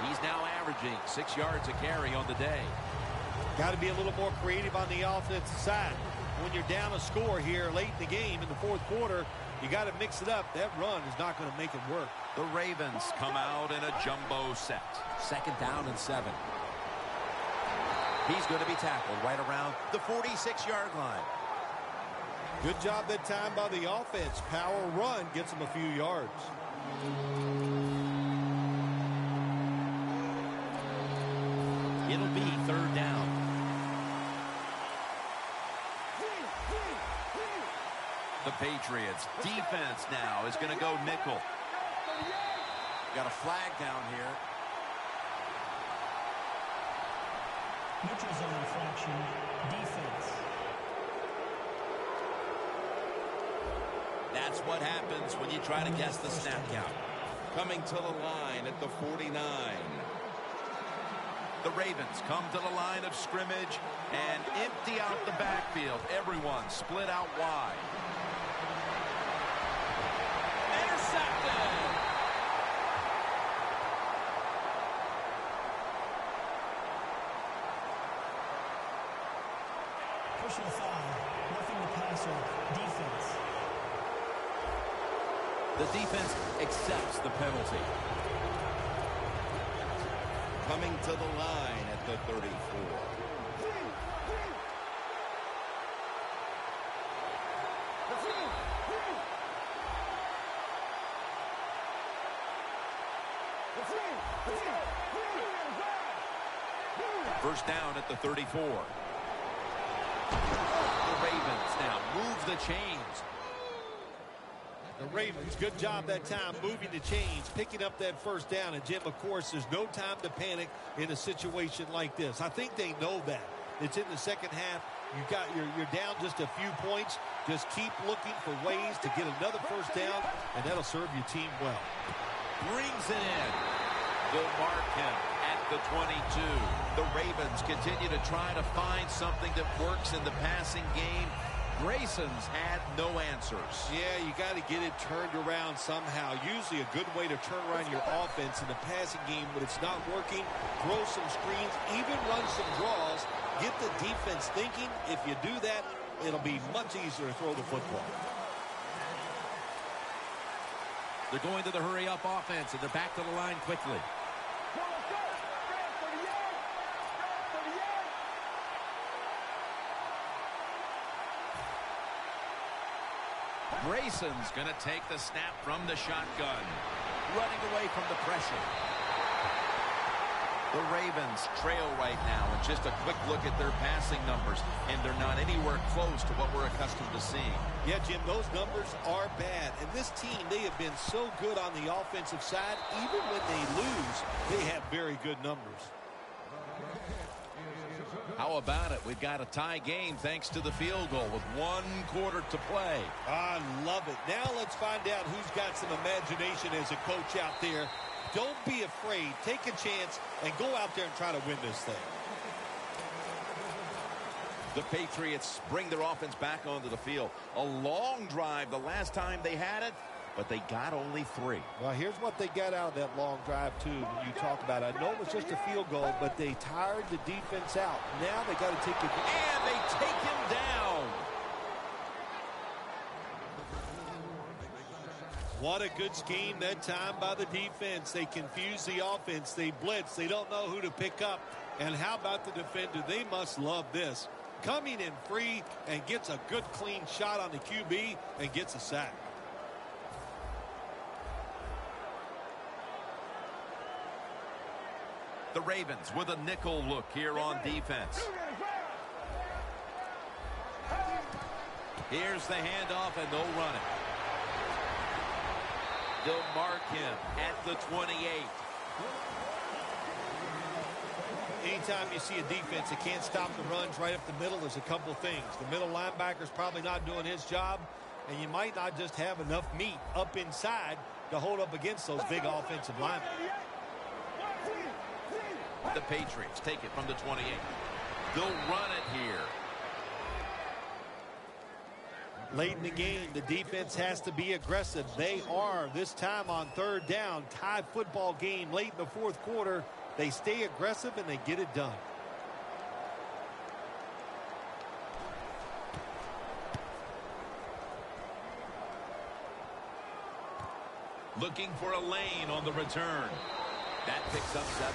He's now averaging 6 yards a carry on the day. Got to be a little more creative on the offensive side. When you're down a score here late in the game in the fourth quarter, you got to mix it up. That run is not going to make it work. The Ravens come out in a jumbo set. 2nd down and 7. He's going to be tackled right around the 46-yard line. Good job that time by the offense. Power run gets them a few yards. It'll be 3rd down. The Patriots defense now is going to go nickel. Got a flag down here. Neutral zone infraction, defense. That's what happens when you try to guess the snap count. Coming to the line at the 49. The Ravens come to the line of scrimmage and empty out the backfield. Everyone split out wide. Intercepted! Personal foul, roughing the passer, defense. The defense accepts the penalty. Coming to the line at the 34. First down at the 34. The Ravens now move the chains. The Ravens, good job that time moving the chains, picking up that first down. And, Jim, of course, there's no time to panic in a situation like this. I think they know that. It's in the second half. You're down just a few points. Just keep looking for ways to get another first down, and that'll serve your team well. Brings it in. They'll mark him at the 22. The Ravens continue to try to find something that works in the passing game. Grayson's had no answers. Yeah, you got to get it turned around somehow. Usually a good way to turn around your offense in the passing game when it's not working. Throw some screens, even run some draws. Get the defense thinking. If you do that, it'll be much easier to throw the football. They're going to the hurry-up offense, and they're back to the line quickly. Grayson's going to take the snap from the shotgun, running away from the pressure. The Ravens trail right now, and just a quick look at their passing numbers, and they're not anywhere close to what we're accustomed to seeing. Yeah, Jim, those numbers are bad. And this team, they have been so good on the offensive side. Even when they lose, they have very good numbers. How about it? We've got a tie game thanks to the field goal with 1 quarter to play. I love it. Now let's find out who's got some imagination as a coach out there. Don't be afraid. Take a chance and go out there and try to win this thing. The Patriots bring their offense back onto the field. A long drive the last time they had it, but they got only 3. Well, here's what they got out of that long drive, too, when you talk about it. I know it was just a field goal, but they tired the defense out. Now they got to take it. And they take him down. What a good scheme that time by the defense. They confuse the offense. They blitz. They don't know who to pick up. And how about the defender? They must love this. Coming in free and gets a good clean shot on the QB and gets a sack. The Ravens with a nickel look here on defense. Here's the handoff, and they'll run it. They'll mark him at the 28. Anytime you see a defense that can't stop the runs right up the middle, there's a couple things. The middle linebacker's probably not doing his job, and you might not just have enough meat up inside to hold up against those big offensive linemen. The Patriots take it from the 28. They'll run it here. Late in the game, the defense has to be aggressive. They are this time on third down. Tie football game late in the fourth quarter. They stay aggressive and they get it done. Looking for a lane on the return. That picks up 7.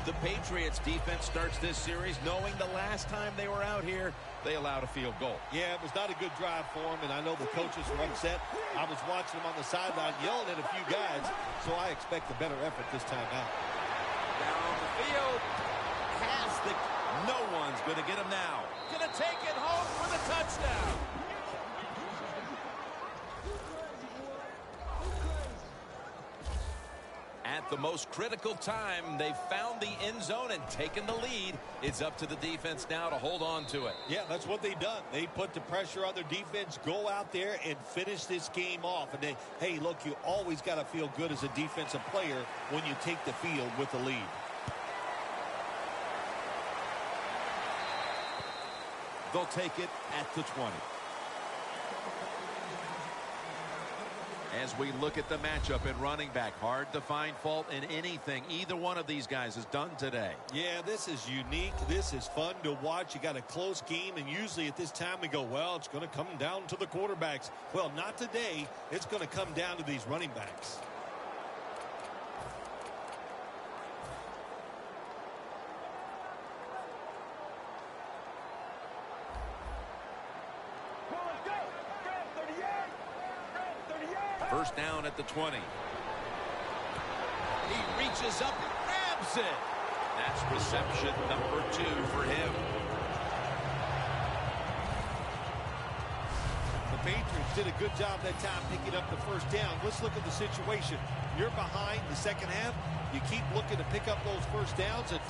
The Patriots defense starts this series knowing the last time they were out here, they allowed a field goal. Yeah, it was not a good drive for them, and I know the coaches were upset. I was watching them on the sideline yelling at a few guys, so I expect a better effort this time out. Down the field. Has the... No one's going to get him now. Going to take it home for the touchdown. At the most critical time, they've found the end zone and taken the lead. It's up to the defense now to hold on to it. Yeah, that's what they've done. They put the pressure on their defense, go out there and finish this game off. And they, hey, look, you always got to feel good as a defensive player when you take the field with the lead. They'll take it at the 20. As we look at the matchup in running back, hard to find fault in anything either one of these guys has done today. Yeah, this is unique. This is fun to watch. You got a close game, and usually at this time we go, well, it's going to come down to the quarterbacks. Well, not today. It's going to come down to these running backs. First down at the 20. He reaches up and grabs it. That's reception number 2 for him. The Patriots did a good job that time picking up the first down. Let's look at the situation. You're behind the second half. You keep looking to pick up those first downs, and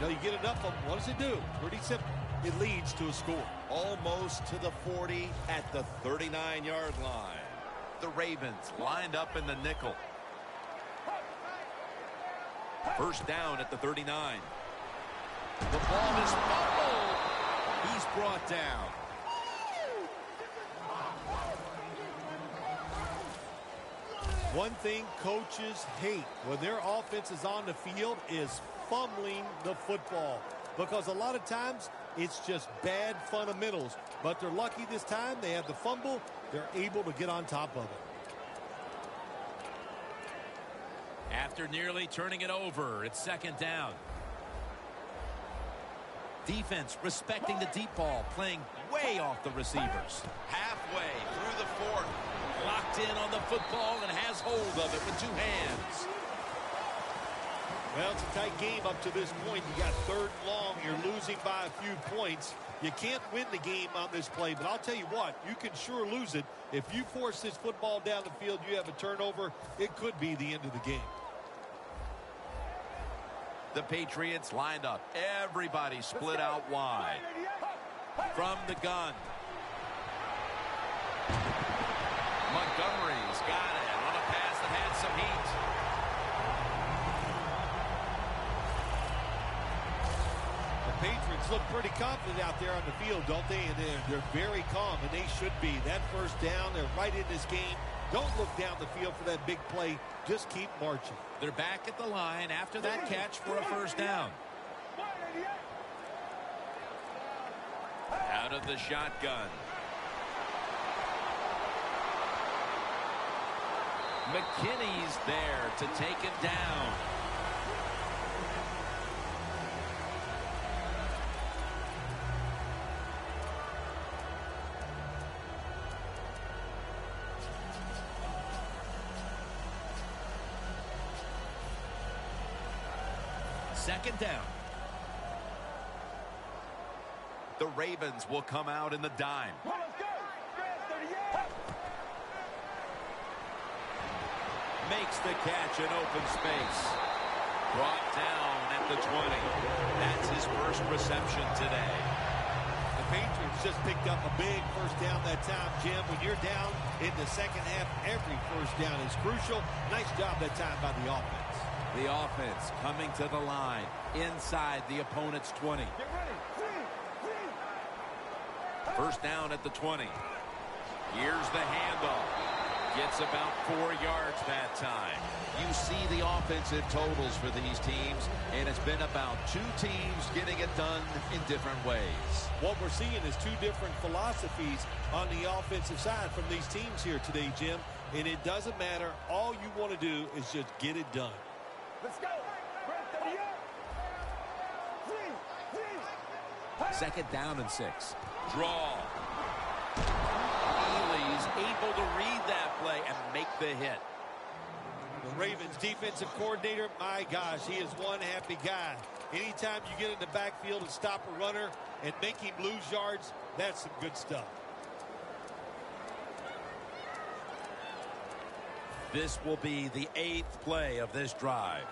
you get enough of them. What does it do? Pretty simple. It leads to a score. Almost to the 40 at the 39-yard line. The Ravens lined up in the nickel. First down at the 39. The ball is fumbled. He's brought down. One thing coaches hate when their offense is on the field is fumbling the football, because a lot of times it's just bad fundamentals. But they're lucky this time. They have the fumble. They're able to get on top of it. After nearly turning it over, it's second down. Defense respecting the deep ball, playing way off the receivers. Halfway through the fourth. Locked in on the football and has hold of it with 2 hands. Well, it's a tight game up to this point. You got third and long. You're losing by a few points. You can't win the game on this play, but I'll tell you what, you can sure lose it. If you force this football down the field, you have a turnover, it could be the end of the game. The Patriots lined up. Everybody split out wide. From the gun. Montgomery's got it on a pass that had some heat. Patriots look pretty confident out there on the field, don't they? And they're very calm, and they should be. That first down, they're right in this game. Don't look down the field for that big play. Just keep marching. They're back at the line after that catch for a first down. Out of the shotgun. McKinney's there to take him down. second down. The Ravens will come out in the dime. Well, let's go. Red 38. Makes the catch in open space. Brought down at the 20. That's his first reception today. The Patriots just picked up a big first down that time, Jim. When you're down in the second half, every first down is crucial. Nice job that time by the offense. The offense coming to the line inside the opponent's 20. Get ready. First down at the 20. Here's the handoff. Gets about 4 yards that time. You see the offensive totals for these teams, and it's been about two teams getting it done in different ways. What we're seeing is two different philosophies on the offensive side from these teams here today, Jim. And it doesn't matter. All you want to do is just get it done. Let's go. Red 38. Second down and 6. Draw. He's able to read that play and make the hit. The Ravens defensive coordinator, my gosh, he is one happy guy. Anytime you get in the backfield and stop a runner and make him lose yards, that's some good stuff. This will be the 8th play of this drive.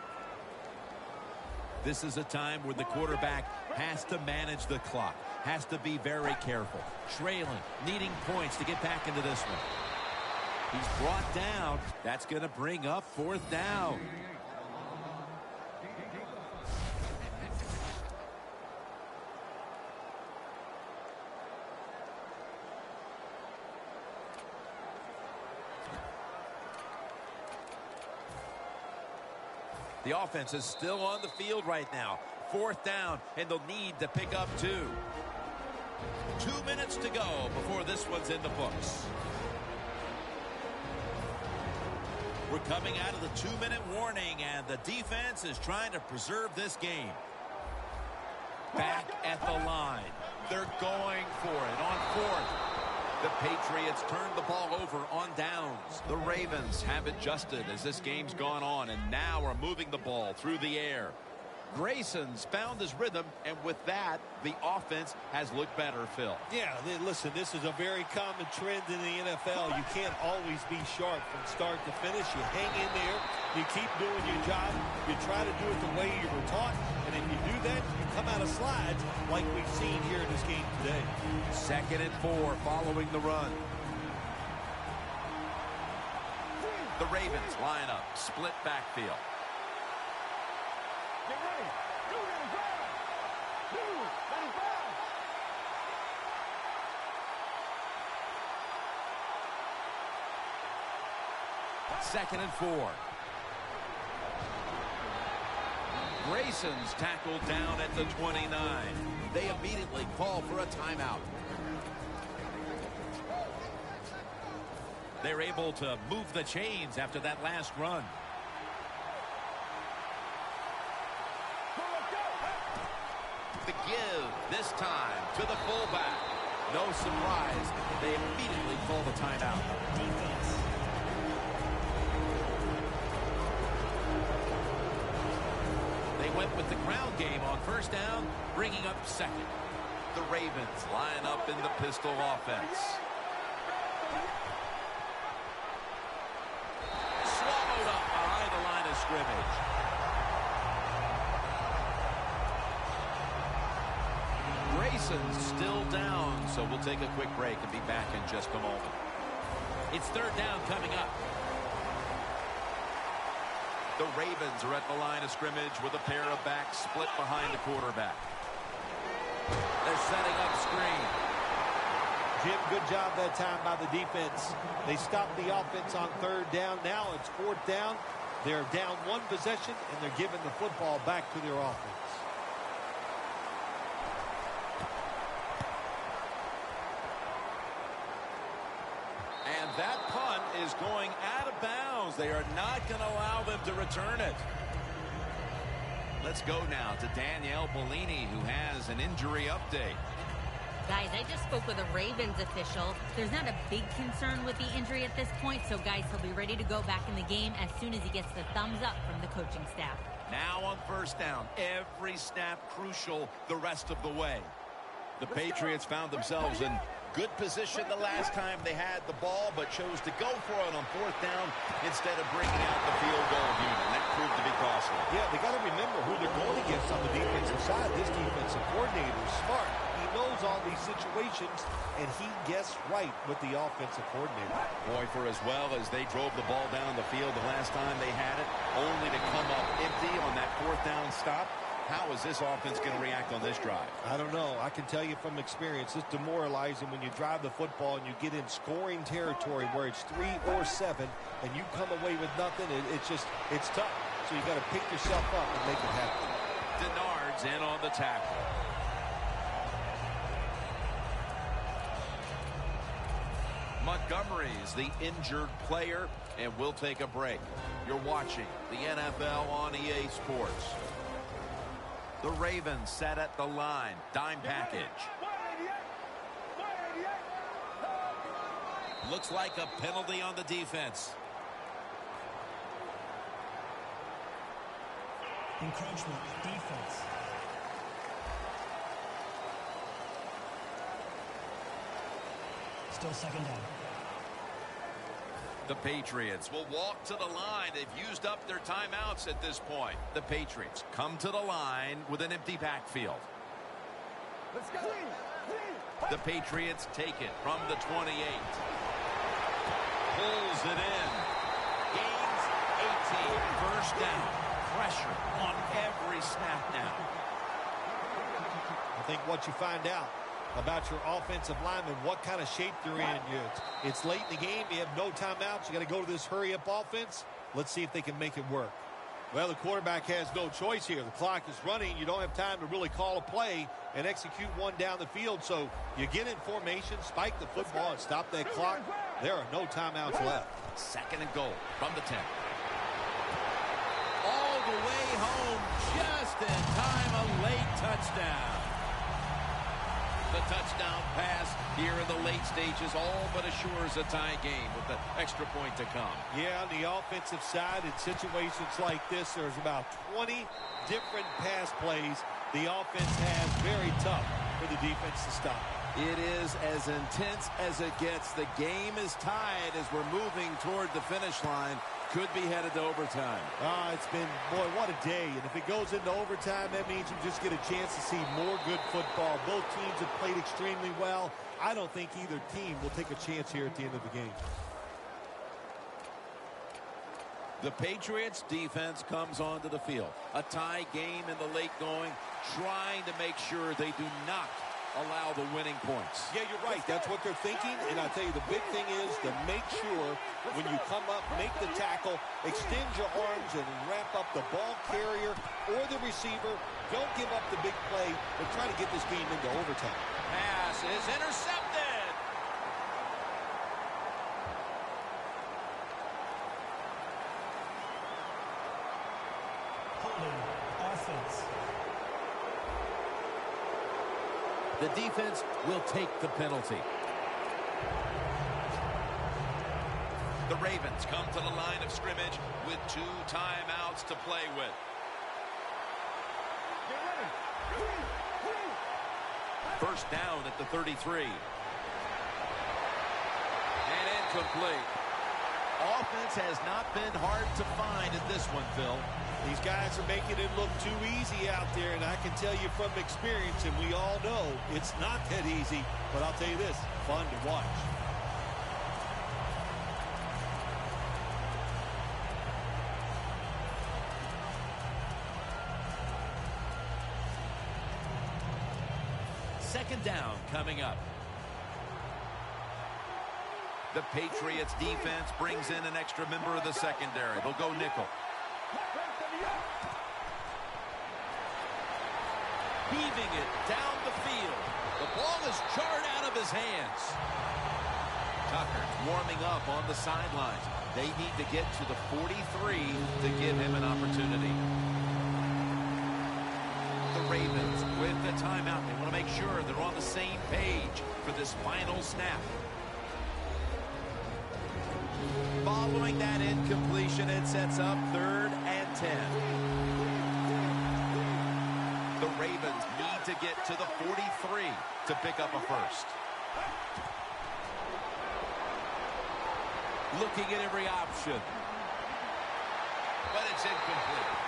This is a time where the quarterback has to manage the clock, has to be very careful, trailing, needing points to get back into this one. He's brought down. That's going to bring up 4th down. The offense is still on the field right now. 4th down, and they'll need to pick up 2. 2 minutes to go before this one's in the books. We're coming out of the 2-minute warning, and the defense is trying to preserve this game. Back at the line. They're going for it on 4th. The Patriots turned the ball over on downs. The Ravens have adjusted as this game's gone on, and now are moving the ball through the air. Grayson's found his rhythm, and with that, the offense has looked better, Phil. Yeah, listen, this is a very common trend in the NFL. You can't always be sharp from start to finish. You hang in there. You keep doing your job. You try to do it the way you were taught. And if you do that, you come out of slides like we've seen here in this game today. 2nd and 4 following the run. The Ravens line up, split backfield. Get ready. Two in the ground. 2, 2nd and 4. Grayson's tackled down at the 29. They immediately call for a timeout. They're able to move the chains after that last run. The give this time to the fullback. No surprise, they immediately call the timeout. Defense. They went with the ground game on 1st down, bringing up 2nd. The Ravens line up in the pistol offense. Swallowed up behind the line of scrimmage. Grayson's still down, so we'll take a quick break and be back in just a moment. It's 3rd down coming up. The Ravens are at the line of scrimmage with a pair of backs split behind the quarterback. They're setting up screen. Jim, good job that time by the defense. They stopped the offense on 3rd down. Now it's 4th down. They're down 1 possession, and they're giving the football back to their offense. And that punt is going out of bounds. They are not going to allow them to return it. Let's go now to Danielle Bellini, who has an injury update. Guys, I just spoke with a Ravens official. There's not a big concern with the injury at this point, so guys, he'll be ready to go back in the game as soon as he gets the thumbs up from the coaching staff. Now on first down, every snap crucial the rest of the way. The Patriots found themselves in good position the last time they had the ball, but chose to go for it on fourth down instead of bringing out the field goal unit. That proved to be costly. Yeah, they got to remember who they're going against on the defensive side. This defensive coordinator is smart. He knows all these situations, and he guessed right with the offensive coordinator. Boy, for as well as they drove the ball down the field the last time they had it, only to come up empty on that fourth down stop. How is this offense going to react on this drive? I don't know. I can tell you from experience, it's demoralizing when you drive the football and you get in scoring territory where it's 3 or 7 and you come away with nothing. It's tough. So you got to pick yourself up and make it happen. Denard's in on the tackle. Montgomery's the injured player, and we'll take a break. You're watching the NFL on EA Sports. The Ravens set at the line. Dime package. Looks like a penalty on the defense. Encroachment, defense. Still second down. The Patriots will walk to the line. They've used up their timeouts at this point. The Patriots come to the line with an empty backfield. Let's go. The Patriots take it from the 28. Pulls it in. Gains 18. First down. Pressure on every snap now. I think what you find out about your offensive linemen, what kind of shape they're in. It's late in the game. You have no timeouts. You got to go to this hurry-up offense. Let's see if they can make it work. Well, the quarterback has no choice here. The clock is running. You don't have time to really call a play and execute one down the field. So you get in formation, spike the football, and stop that clock. There are no timeouts left. Second and goal from the 10. All the way home, just in time, a late touchdown. The touchdown pass here in the late stages all but assures a tie game with the extra point to come. Yeah, on the offensive side, in situations like this, there's about 20 different pass plays the offense has. Very tough for the defense to stop. It is as intense as it gets. The game is tied as we're moving toward the finish line. Could be headed to overtime. It's been, boy, what a day. And if it goes into overtime, that means you just get a chance to see more good football. Both teams have played extremely well. I don't think either team will take a chance here at the end of the game. The Patriots defense comes onto the field. A tie game in the late going, trying to make sure they do not allow the winning points. Yeah, you're right. That's what they're thinking. And I tell you, the big thing is to make sure when you come up, make the tackle, extend your arms and wrap up the ball carrier or the receiver. Don't give up the big play, but try to get this game into overtime. Pass is intercepted. Holding, offense. The defense will take the penalty. The Ravens come to the line of scrimmage with 2 timeouts to play with. First down at the 33. And incomplete. Offense has not been hard to find in this one, Phil. These guys are making it look too easy out there, and I can tell you from experience, and we all know it's not that easy, but I'll tell you this, fun to watch. Second down coming up. The Patriots defense brings in an extra member of the secondary. They'll go nickel. Heaving it down the field. The ball is jarred out of his hands. Tucker warming up on the sidelines. They need to get to the 43 to give him an opportunity. The Ravens with the timeout. They want to make sure they're on the same page. this final snap. Following that incompletion, it sets up 3rd and 10. The Ravens need to get to the 43 to pick up a first. Looking at every option. But it's incomplete.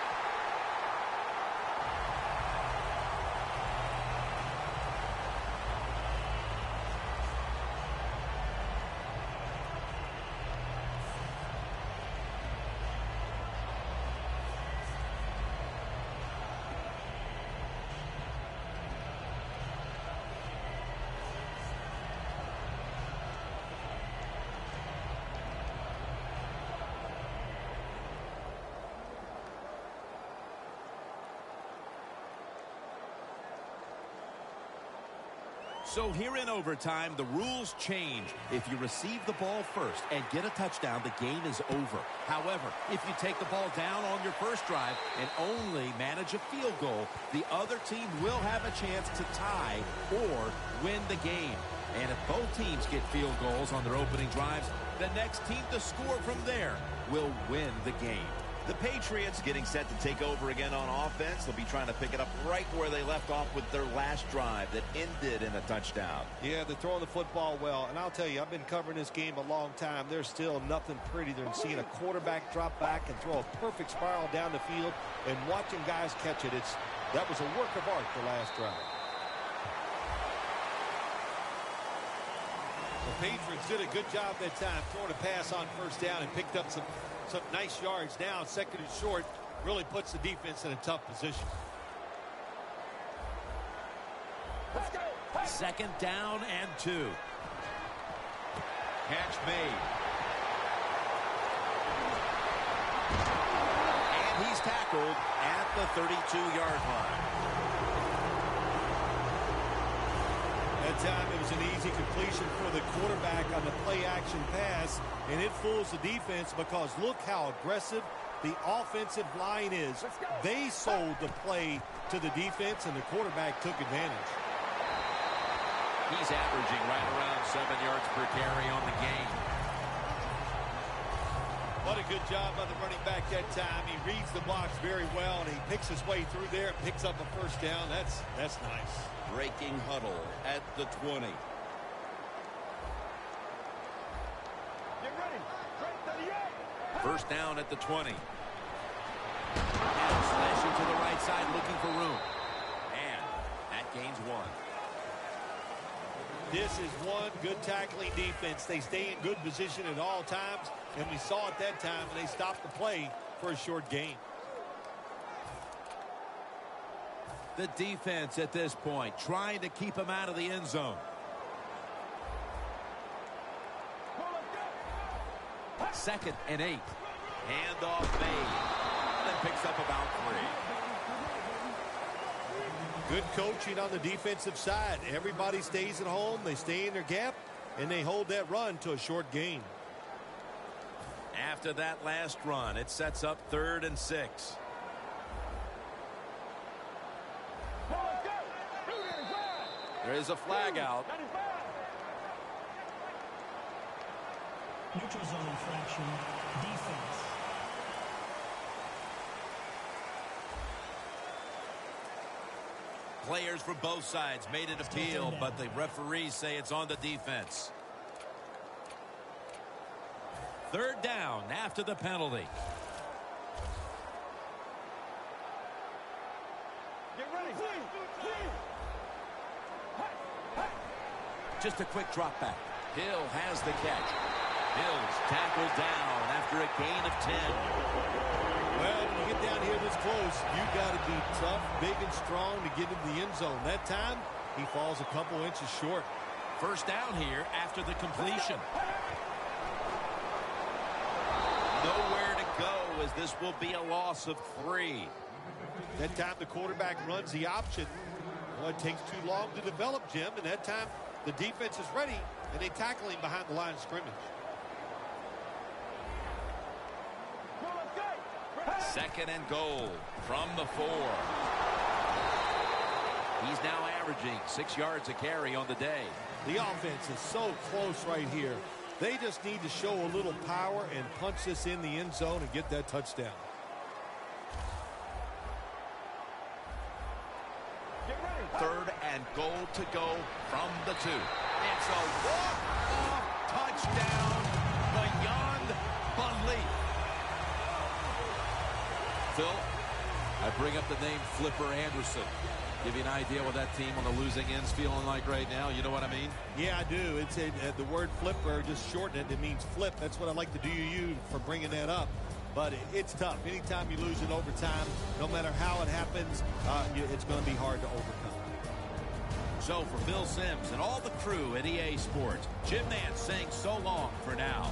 So here in overtime, the rules change. If you receive the ball first and get a touchdown, the game is over. However, if you take the ball down on your first drive and only manage a field goal, the other team will have a chance to tie or win the game. And if both teams get field goals on their opening drives, the next team to score from there will win the game. The Patriots getting set to take over again on offense. They'll be trying to pick it up right where they left off with their last drive that ended in a touchdown. Yeah, they're throwing the football well. And I'll tell you, I've been covering this game a long time. There's still nothing prettier than seeing a quarterback drop back and throw a perfect spiral down the field and watching guys catch it. That was a work of art the last drive. The Patriots did a good job that time throwing a pass on first down and picked up some nice yards. Now 2nd and short really puts the defense in a tough position. 2nd down and 2. Catch made. And he's tackled at the 32-yard line. That time it was an easy completion for the quarterback on the play-action pass, and it fools the defense because look how aggressive the offensive line is. They sold the play to the defense, and the quarterback took advantage. He's averaging right around 7 yards per carry on the game. What a good job by the running back that time. He reads the box very well, and he picks his way through there and picks up a first down. That's nice. Breaking huddle at the 20. Get ready. First down at the 20. And slashing to the right side looking for room. And that gains 1. This is one good tackling defense. They stay in good position at all times, and we saw it that time, and they stopped the play for a short gain. The defense at this point trying to keep him out of the end zone. 2nd and 8. Handoff made. Then picks up about 3. Good coaching on the defensive side. Everybody stays at home. They stay in their gap, and they hold that run to a short gain. After that last run, it sets up 3rd and 6. There is a flag out. Neutral zone infraction. Defense. Players from both sides made an appeal, but the referees say it's on the defense. 3rd down after the penalty. Get ready. Just a quick drop back. Hill has the catch. Hill's tackled down after a gain of 10. Well, when you get down here this close, you've got to be tough, big, and strong to get into the end zone. That time, he falls a couple inches short. First down here after the completion. Nowhere to go as this will be a loss of 3. That time the quarterback runs the option. Well, it takes too long to develop, Jim, and that time the defense is ready, and they tackle him behind the line of scrimmage. 2nd and goal from the 4. He's now averaging 6 yards a carry on the day. The offense is so close right here. They just need to show a little power and punch this in the end zone and get that touchdown. Third and goal to go from the 2. It's a walk-off touchdown beyond belief. Phil, I bring up the name Flipper Anderson. Give you an idea what that team on the losing end's feeling like right now. You know what I mean? Yeah, I do. It's the word flipper, just shorten it. It means flip. That's what I like to do you for bringing that up. But it's tough. Anytime you lose in overtime, no matter how it happens, it's going to be hard to overcome. So for Phil Simms and all the crew at EA Sports, Jim Nance saying so long for now.